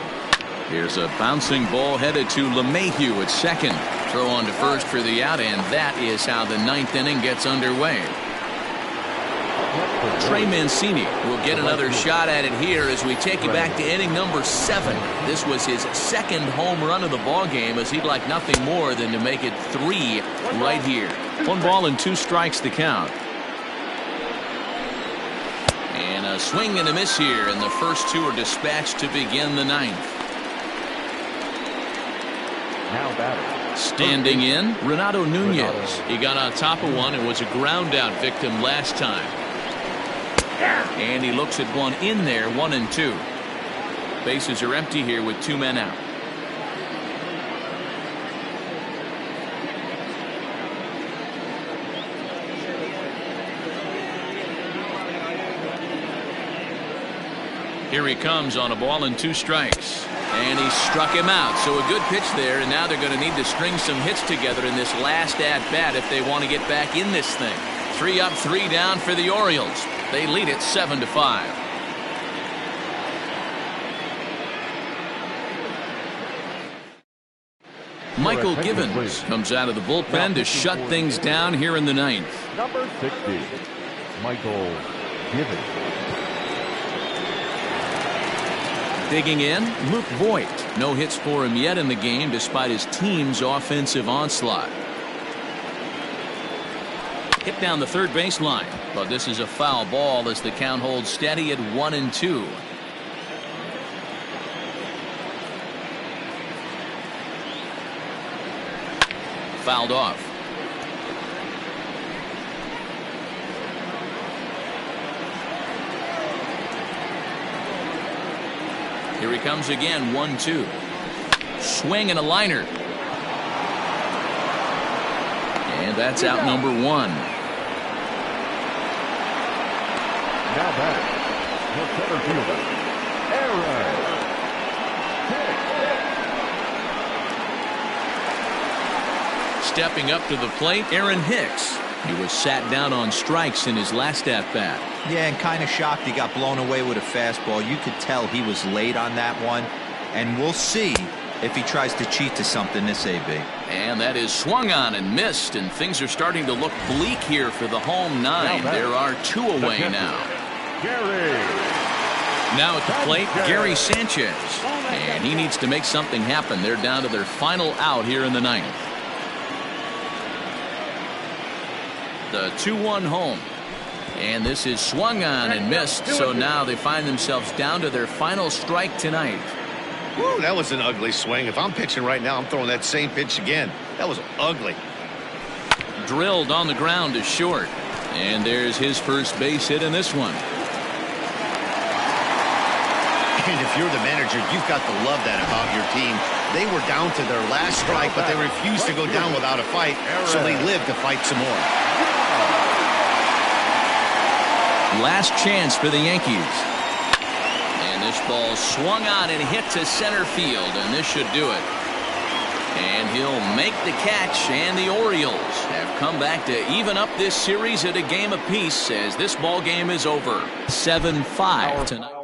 Here's a bouncing ball headed to LeMahieu at second. Throw on to first for the out, and that is how the 9th inning gets underway. Trey Mancini will get another shot at it here as we take it back to inning number 7. This was his 2nd home run of the ball game, as he'd like nothing more than to make it 3 right here. 1 ball and 2 strikes to count. And a swing and a miss here, and the first 2 are dispatched to begin the 9th. Now batting. Standing in, Renato Nunez. He got on top of one and was a ground out victim last time. And he looks at one in there, 1-2. Bases are empty here with 2 men out. Here he comes on a ball and 2 strikes. And he struck him out. So a good pitch there, and now they're going to need to string some hits together in this last at-bat if they want to get back in this thing. 3 up, 3 down for the Orioles. They lead it 7-5. Michael Givens comes out of the bullpen to shut things down here in the 9th. Number 60, Michael Givens. Digging in, Luke Voigt. No hits for him yet in the game despite his team's offensive onslaught. Hit down the third baseline, but this is a foul ball as the count holds steady at 1-2. Fouled off. Here he comes again, 1-2. Swing and a liner. And that's out number 1. Now batting, the center fielder, Aaron Hicks. Stepping up to the plate, Aaron Hicks. He was sat down on strikes in his last at-bat. Yeah, and kind of shocked he got blown away with a fastball. You could tell he was late on that one. And we'll see if he tries to cheat to something this AB. And that is swung on and missed, and things are starting to look bleak here for the home 9. There are 2 away now. Now at the plate, Gary Sanchez. And he needs to make something happen. They're down to their final out here in the 9th. The 2-1 home. And this is swung on and missed, so now they find themselves down to their final strike tonight. Woo, that was an ugly swing. If I'm pitching right now, I'm throwing that same pitch again. That was ugly. Drilled on the ground to short. And there's his first base hit in this one. And if you're the manager, you've got to love that about your team. They were down to their last strike, but they refused to go down without a fight, so they lived to fight some more. Last chance for the Yankees. And this ball swung on and hit to center field, and this should do it. And he'll make the catch, and the Orioles have come back to even up this series at a game apiece as this ball game is over. 7-5 tonight.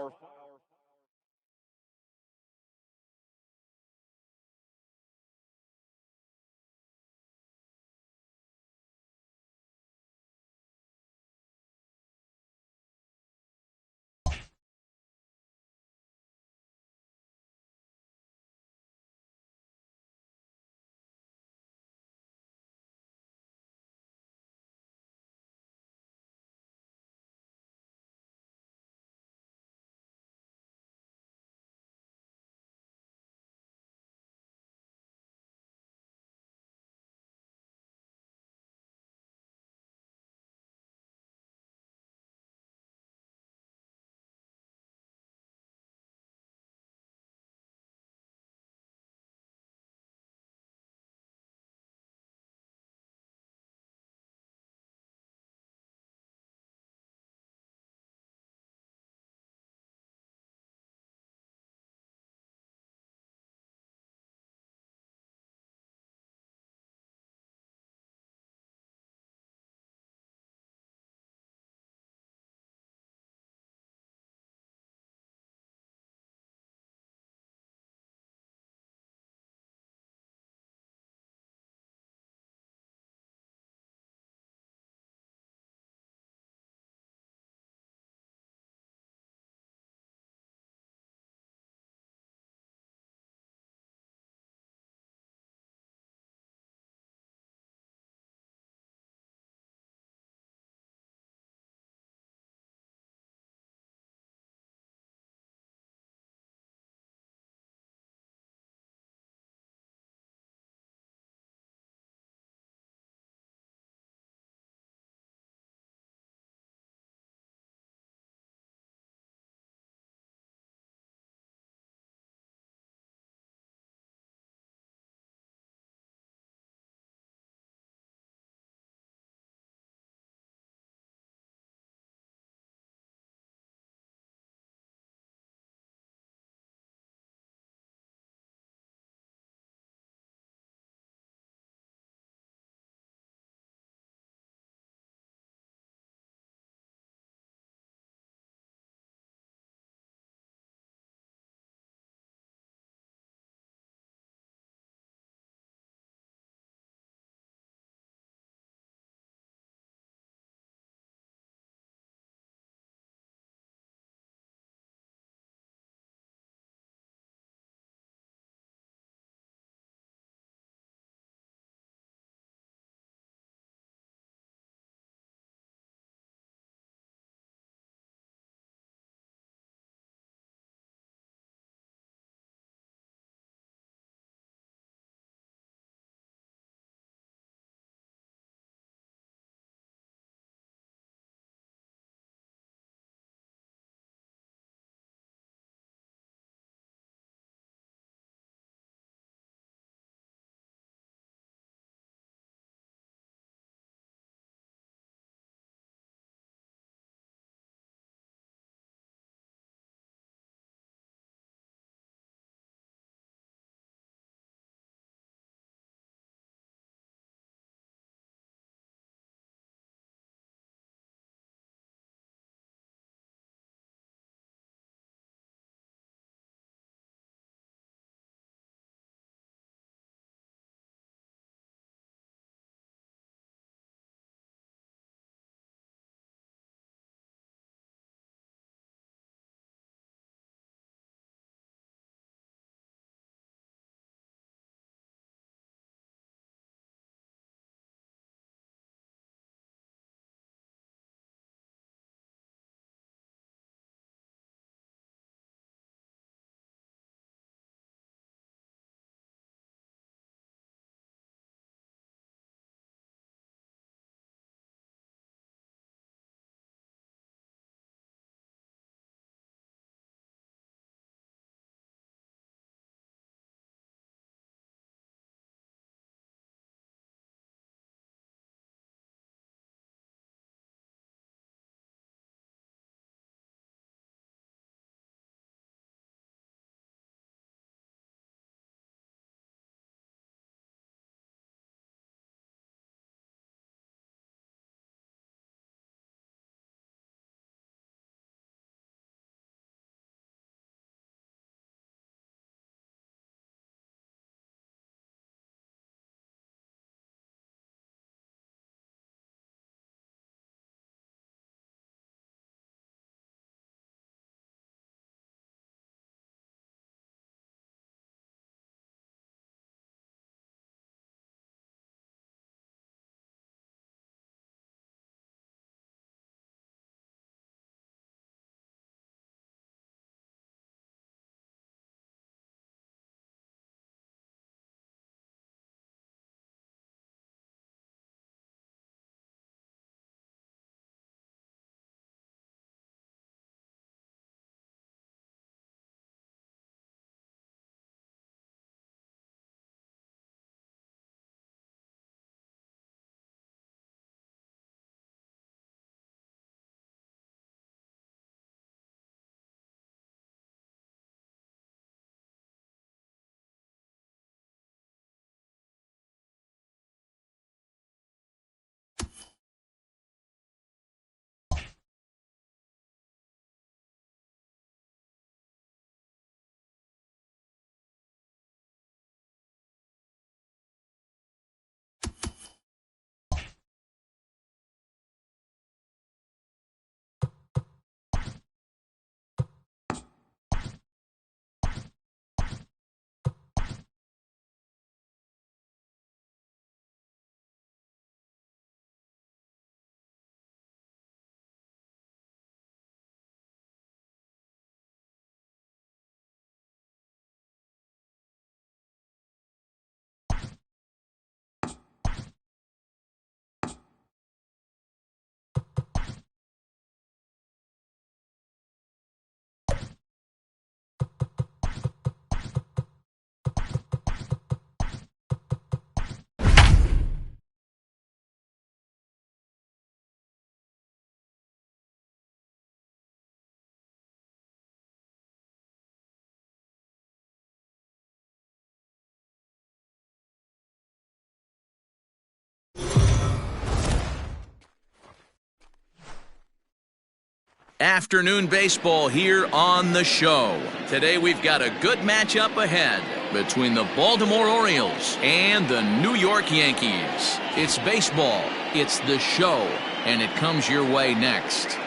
Afternoon baseball here on the show. Today we've got a good matchup ahead between the Baltimore Orioles and the New York Yankees. It's baseball, it's the show, and it comes your way next.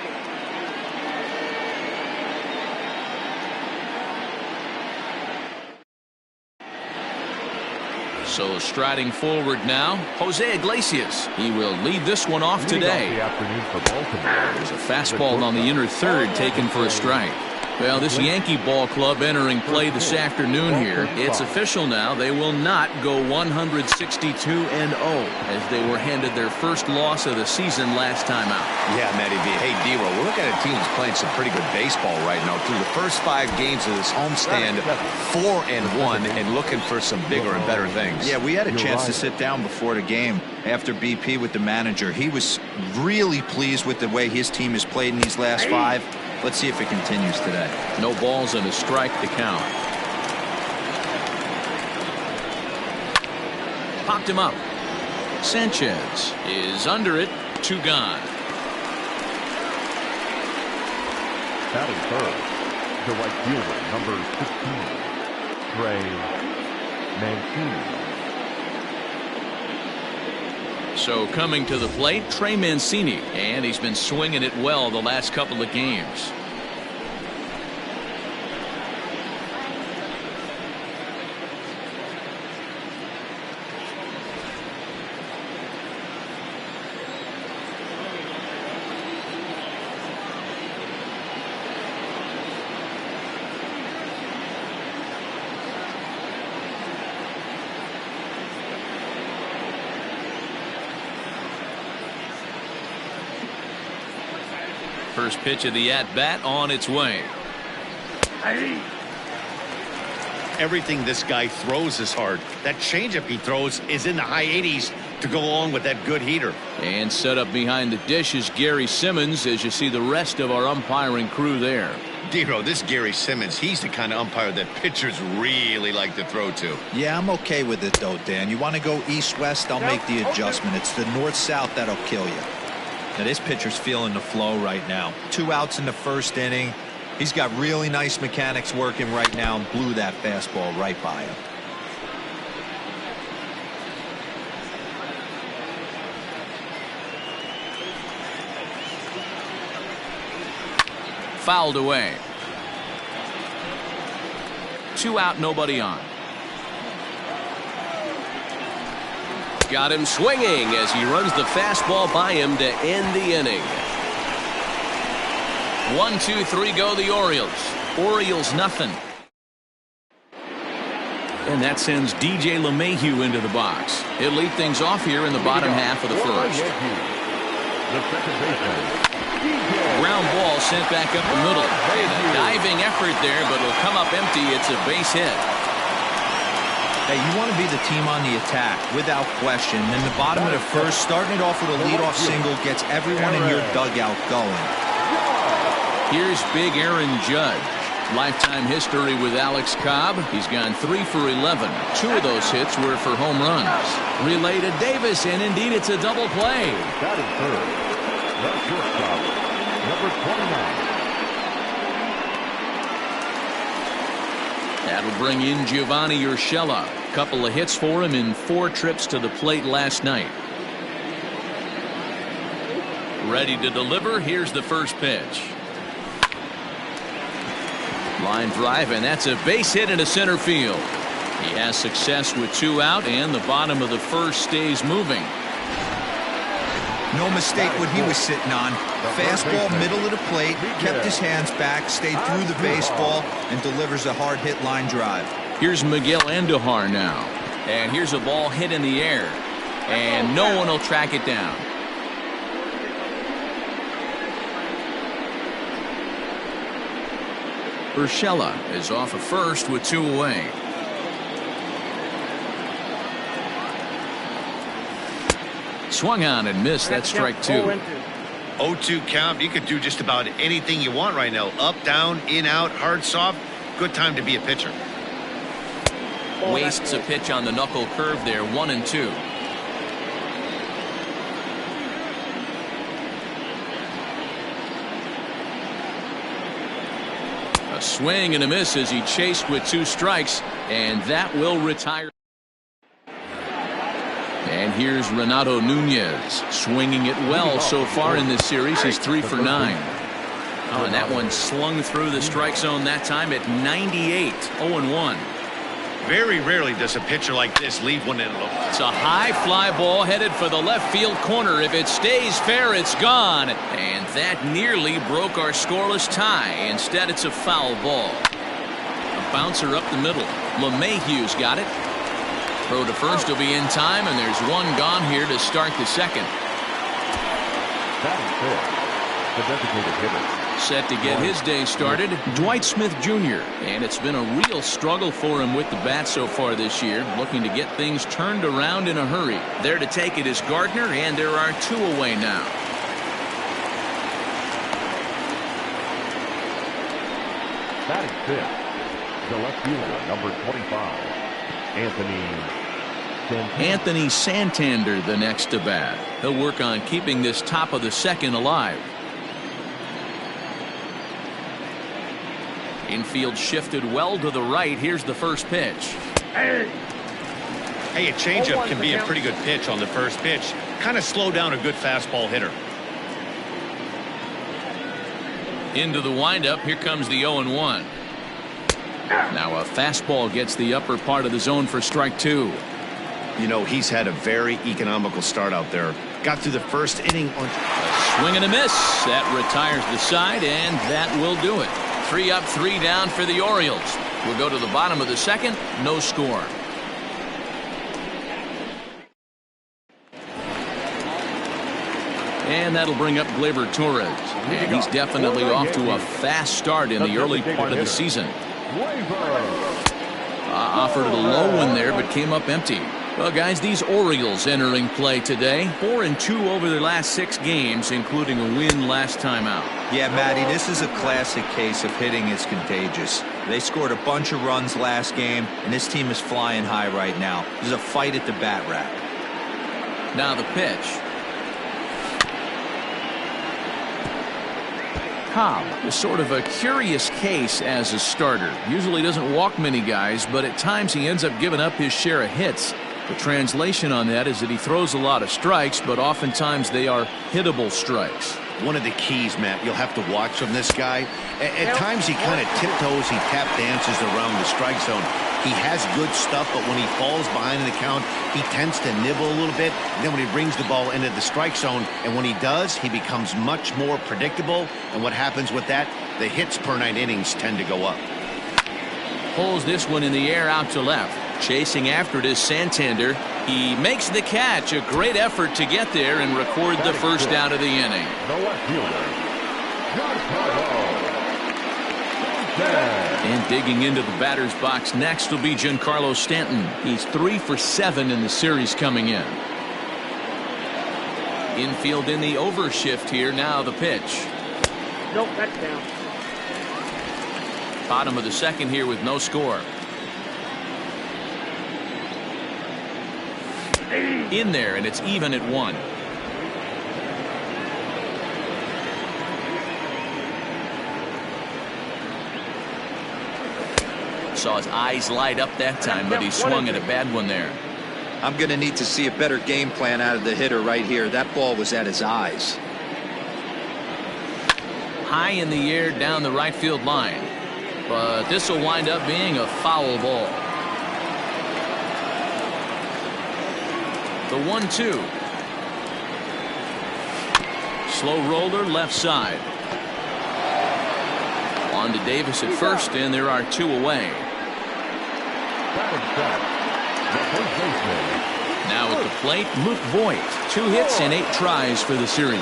So striding forward now, Jose Iglesias. He will lead this one off today. There's a fastball on the inner third taken for a strike. Well, this Yankee ball club entering play this afternoon here. It's official now. They will not go 162-0 as they were handed their first loss of the season last time out. Yeah, Matty B. Hey, D-Roll, we're looking at a team that's playing some pretty good baseball right now. Through the first 5 games of this homestand, 4-1, and looking for some bigger and better things. Yeah, we had a chance to sit down before the game after BP with the manager. He was really pleased with the way his team has played in these last 5. Let's see if it continues today. No balls and a strike to count. Popped him up. Sanchez is under it. 2 gone. Batting third, the right fielder, number 16, Trey Mancini. So coming to the plate, Trey Mancini, and he's been swinging it well the last couple of games. First pitch of the at-bat on its way. Everything this guy throws is hard. That changeup he throws is in the high 80s to go along with that good heater. And set up behind the dish is Gary Simmons as you see the rest of our umpiring crew there. D-Roll, this Gary Simmons, he's the kind of umpire that pitchers really like to throw to. Yeah, I'm okay with it though, Dan. You want to go east-west, I'll make the adjustment. It's the north-south that'll kill you. Now, this pitcher's feeling the flow right now. 2 outs in the first inning. He's got really nice mechanics working right now and blew that fastball right by him. Fouled away. 2 out, nobody on. Got him swinging as he runs the fastball by him to end the inning. 1, 2, 3 go the Orioles. Orioles nothing. And that sends DJ LeMahieu into the box. He'll lead things off here in the bottom half of the first. Ground ball sent back up the middle. And a diving effort there, but it'll come up empty. It's a base hit. Hey, you want to be the team on the attack, without question. In the bottom of the first, starting it off with a leadoff single gets everyone in your dugout going. Here's big Aaron Judge. Lifetime history with Alex Cobb. He's gone 3 for 11. 2 of those hits were for home runs. Relay to Davis, and indeed it's a double play. Batting third, the shortstop, number 29. That'll bring in Giovanni Urshela. Couple of hits for him in 4 trips to the plate last night. Ready to deliver. Here's the first pitch. Line drive, and that's a base hit into center field. He has success with 2 out, and the bottom of the first stays moving. No mistake what he was sitting on. Fastball, middle of the plate, kept his hands back, stayed through the baseball, and delivers a hard hit line drive. Here's Miguel Andujar now. And here's a ball hit in the air. And no one will track it down. Urshela is off of first with 2 away. Swung on and missed. That's strike 2. 0-2 count. You could do just about anything you want right now. Up, down, in, out, hard, soft. Good time to be a pitcher. Wastes a pitch on the knuckle curve there. 1-2. A swing and a miss as he chased with 2 strikes, and that will retire. And here's Renato Nunez swinging it well so far in this series. He's 3 for 9. Oh, and that one slung through the strike zone that time at 98. 0-1. Very rarely does a pitcher like this leave one in low. It's a high fly ball headed for the left field corner. If it stays fair, it's gone. And that nearly broke our scoreless tie. Instead, it's a foul ball. A bouncer up the middle. LeMahieu's got it. Throw to first will be in time, and there's one gone here to start the second. Batting fifth, the designated hitter. Set to get his day started, Dwight Smith Jr. And it's been a real struggle for him with the bat so far this year, looking to get things turned around in a hurry. There to take it is Gardner, and there are 2 away now. Batting fifth, the left fielder, number 25, Anthony Santander, the next to bat. He'll work on keeping this top of the second alive. Infield shifted well to the right. Here's the first pitch. Hey, a changeup can be a pretty good pitch on the first pitch. Kind of slow down a good fastball hitter. Into the windup. Here comes the 0-1. Now a fastball gets the upper part of the zone for strike 2. You know, he's had a very economical start out there. Got through the first inning on a swing and a miss. That retires the side, and that will do it. 3 up, 3 down for the Orioles. We'll go to the bottom of the second. No score. And that'll bring up Gleyber Torres. And he's definitely off to a fast start in the early part of the season. Offered a low one there, but came up empty. Well, guys, these Orioles entering play today. 4-2 over their last 6 games, including a win last time out. Yeah, Matty, this is a classic case of hitting is contagious. They scored a bunch of runs last game, and this team is flying high right now. There's a fight at the bat rack. Now the pitch. Cobb is sort of a curious case as a starter. Usually doesn't walk many guys, but at times he ends up giving up his share of hits. The translation on that is that he throws a lot of strikes, but oftentimes they are hittable strikes. One of the keys, Matt, you'll have to watch from this guy. At times he kind of tiptoes, he tap dances around the strike zone. He has good stuff, but when he falls behind in the count, he tends to nibble a little bit. And then when he brings the ball into the strike zone, and when he does, he becomes much more predictable. And what happens with that? The hits per 9 innings tend to go up. Pulls this one in the air out to left. Chasing after it is Santander. He makes the catch. A great effort to get there and record the first out of the inning. The left fielder, and digging into the batter's box next will be Giancarlo Stanton. He's 3 for 7 in the series coming in. Infield in the overshift here. Now the pitch. Nope, that's down. Bottom of the second here with no score. In there, and it's even at 1. Saw his eyes light up that time, but he swung at a bad one there. I'm going to need to see a better game plan out of the hitter right here. That ball was at his eyes. High in the air down the right field line. But this will wind up being a foul ball. The 1-2. Slow roller left side. On to Davis at first, and there are 2 away. Now at the plate, Luke Voigt. 2 hits and 8 tries for the series.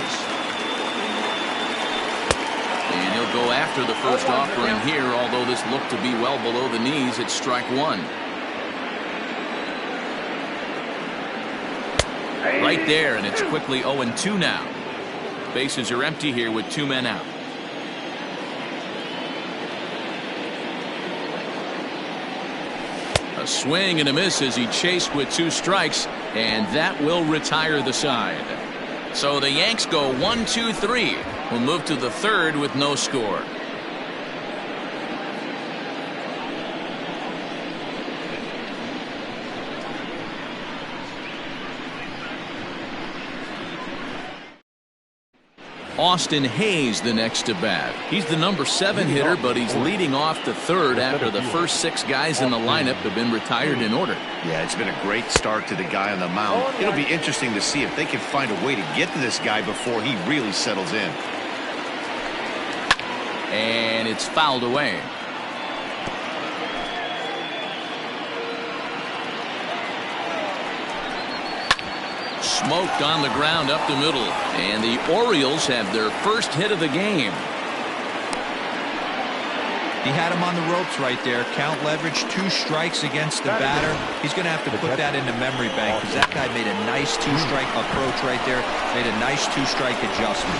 And he'll go after the first offering here, although this looked to be well below the knees. It's strike 1. Right there, and it's quickly 0-2 now. Bases are empty here with 2 men out. A swing and a miss as he chased with 2 strikes, and that will retire the side. So the Yanks go 1-2-3. We'll move to the third with no score. Austin Hayes the next to bat. He's the number 7 hitter, but he's leading off the third after the first 6 guys in the lineup have been retired in order. Yeah, it's been a great start to the guy on the mound. It'll be interesting to see if they can find a way to get to this guy before he really settles in. And it's fouled away. Smoked on the ground up the middle. And the Orioles have their first hit of the game. He had him on the ropes right there. Count leverage, 2 strikes against the batter. He's going to have to put that in the memory bank because that guy made a nice 2-strike approach right there. Made a nice 2-strike adjustment.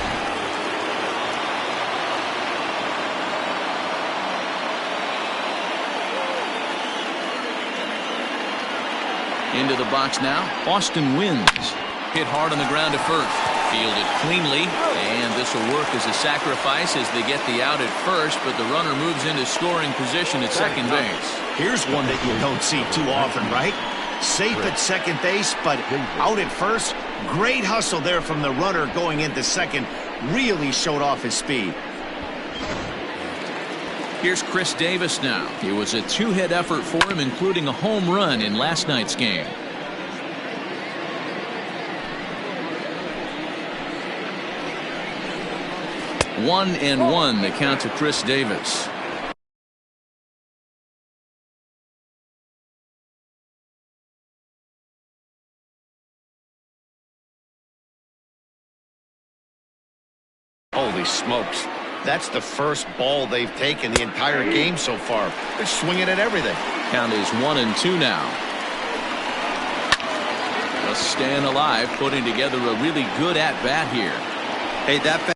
Into the box now. Austin wins. Hit hard on the ground to first. Fielded cleanly. And this will work as a sacrifice as they get the out at first, but the runner moves into scoring position at second base. Here's one that you don't see too often, right? Safe at second base, but out at first. Great hustle there from the runner going into second. Really showed off his speed. Here's Chris Davis now. It was a 2-hit effort for him, including a home run in last night's game. 1-1 the count to Chris Davis. Holy smokes. That's the first ball they've taken the entire game so far. They're swinging at everything. Count is 1-2 now. Just staying alive, putting together a really good at-bat here. Hey, that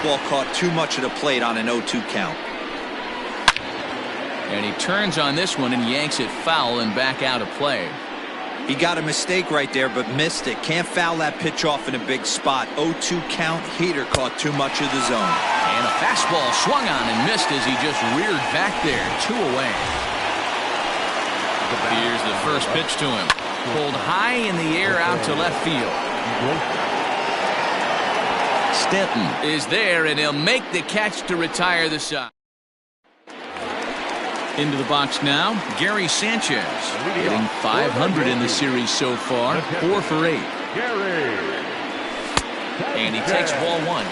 fastball caught too much of the plate on an 0-2 count. And he turns on this one and yanks it foul and back out of play. He got a mistake right there, but missed it. Can't foul that pitch off in a big spot. 0-2 count. Heater caught too much of the zone. And a fastball swung on and missed as he just reared back there. 2 away. Here's the first pitch to him. Pulled high in the air out to left field. Stanton is there, and he'll make the catch to retire the side. Into the box now, Gary Sanchez, hitting .500 in the series so far, 4 for 8. And he takes ball 1.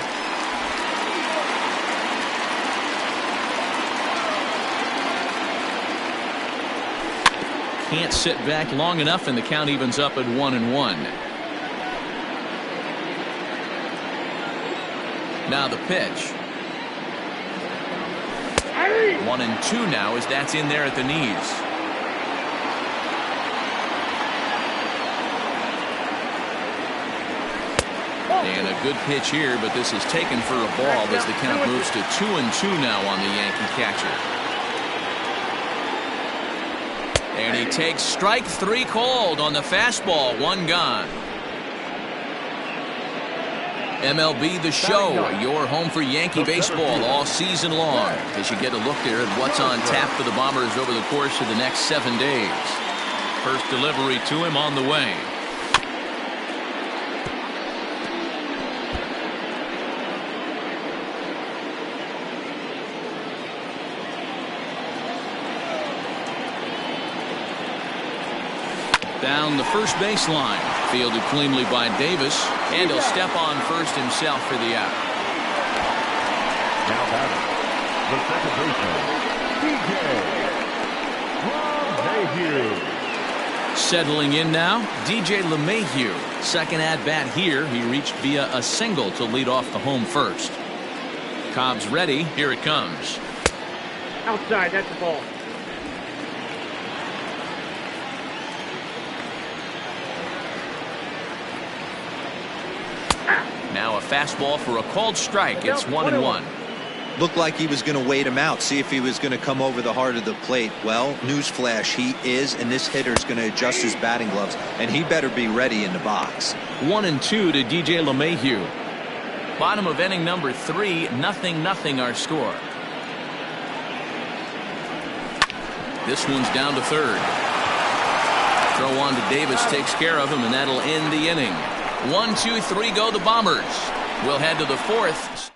Can't sit back long enough, and the count evens up at 1-1. Now the pitch. 1-2 now as that's in there at the knees. And a good pitch here, but this is taken for a ball as the count moves to 2-2 now on the Yankee catcher. And he takes strike 3 cold on the fastball. 1 gone. MLB The Show, your home for Yankee baseball all season long, as you get a look there at what's on tap for the Bombers over the course of the next 7 days. First delivery to him on the way. Down the first baseline, fielded cleanly by Davis, and he'll step on first himself for the out. Now batting, the second baseman, DJ LeMahieu. Settling in now, DJ LeMahieu. Second at bat here. He reached via a single to lead off the home first. Cobb's ready. Here it comes. Outside, that's the ball. Now a fastball for a called strike. It's 1-1. Looked like he was going to wait him out, see if he was going to come over the heart of the plate. Well, newsflash, he is, and this hitter's going to adjust his batting gloves, and he better be ready in the box. 1-2 to DJ LeMahieu. Bottom of inning number 3, 0-0 our score. This one's down to third. Throw on to Davis takes care of him, and that'll end the inning. 1, 2, 3 go the Bombers. We'll head to the 4th.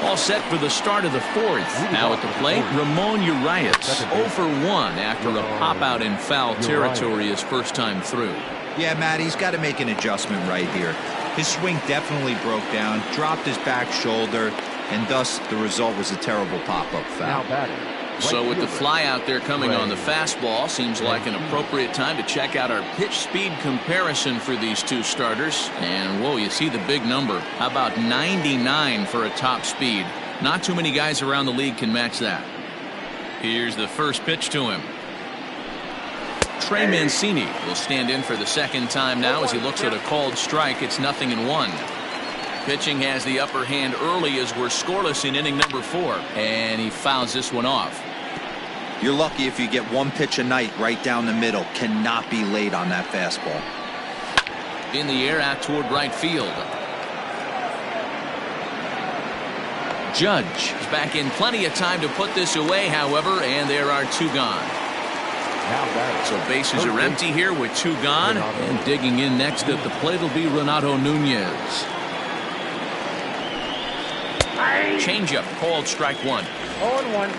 All set for the start of the 4th. Now at the plate, Ramon Urias, 0 for 1 after a pop-out in foul territory his first time through. Yeah, Matt, he's got to make an adjustment right here. His swing definitely broke down, dropped his back shoulder, and thus the result was a terrible pop-up foul. Now batting. So with the fly out there coming on the fastball, seems like an appropriate time to check out our pitch speed comparison for these two starters. And whoa, you see the big number. How about 99 for a top speed? Not too many guys around the league can match that. Here's the first pitch to him. Trey Mancini will stand in for the second time now as he looks at a called strike. It's 0-1. Pitching has the upper hand early as we're scoreless in inning number 4, and he fouls this one off. You're lucky if you get one pitch a night right down the middle. Cannot be late on that fastball. In the air out toward right field. Judge is back in plenty of time to put this away, however, and there are 2 gone. So bases are empty here with 2 gone, and digging in next at the plate will be Renato Nunez. Changeup called strike 1. 0-1.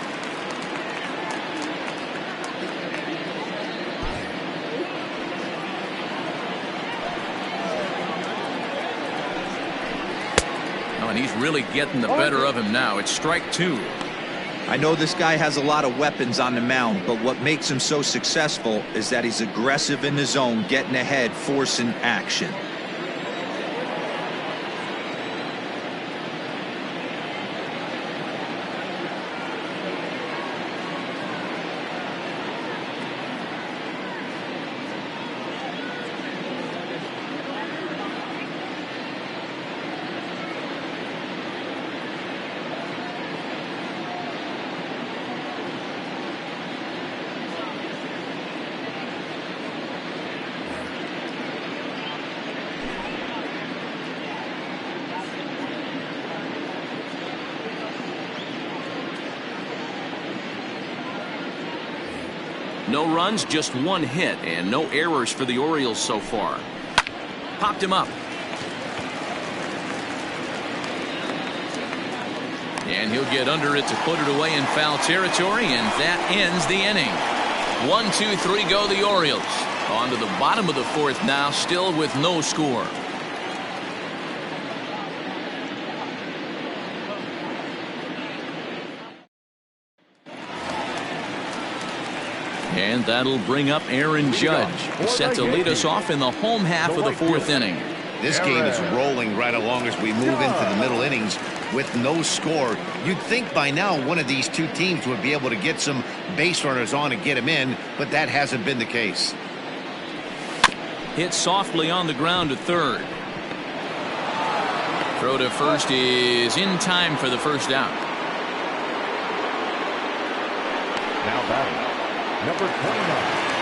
Oh, and he's really getting the better of him now. It's strike 2. I know this guy has a lot of weapons on the mound, but what makes him so successful is that he's aggressive in the zone, getting ahead, forcing action. No runs, just one hit, and no errors for the Orioles so far. Popped him up. And he'll get under it to put it away in foul territory, and that ends the inning. 1, 2, 3 go the Orioles. On to the bottom of the fourth now, still with no score. And that'll bring up Aaron Judge, set to lead us off in the home half of the fourth inning. This game is rolling right along as we move into the middle innings with no score. You'd think by now one of these two teams would be able to get some base runners on and get them in, but that hasn't been the case. Hit softly on the ground to third. Throw to first is in time for the first out. Now batting, number 29.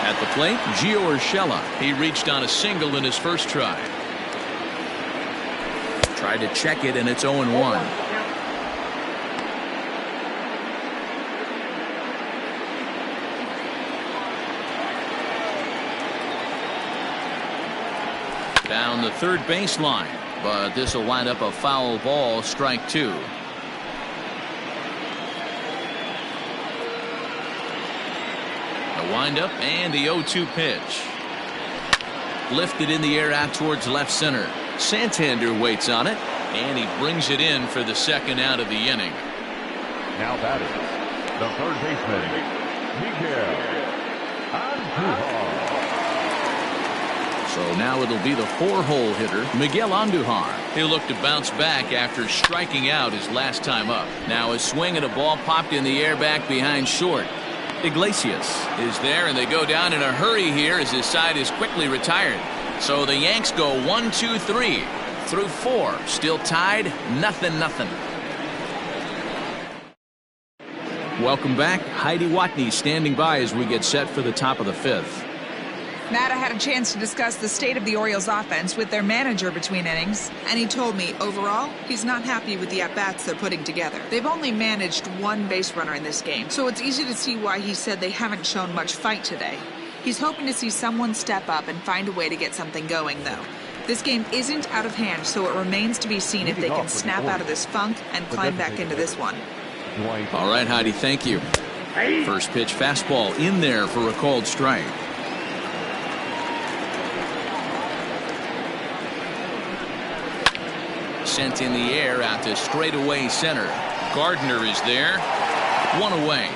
At the plate, Gio Urshela. He reached on a single in his first try. Tried to check it, and it's 0-1. Down the third baseline, but this will wind up a foul ball, strike 2. The windup and the 0-2 pitch. Lifted in the air out towards left center. Santander waits on it, and he brings it in for the second out of the inning. Now batting, the third baseman, Miguel Andujar. So now it'll be the 4-hole hitter, Miguel Andujar. He'll look to bounce back after striking out his last time up. Now a swing and a ball popped in the air back behind short. Iglesias is there, and they go down in a hurry here as his side is quickly retired. So the Yanks go 1, 2, 3 through 4. Still tied, 0-0. Welcome back. Heidi Watney standing by as we get set for the top of the fifth. Matt, I had a chance to discuss the state of the Orioles offense with their manager between innings, and he told me, overall, he's not happy with the at-bats they're putting together. They've only managed one base runner in this game, so it's easy to see why he said they haven't shown much fight today. He's hoping to see someone step up and find a way to get something going, though. This game isn't out of hand, so it remains to be seen if they can snap out of this funk and climb back into this one. All right, Heidi, thank you. First pitch fastball in there for a called strike. Sent in the air out to straightaway center. Gardner is there. One away.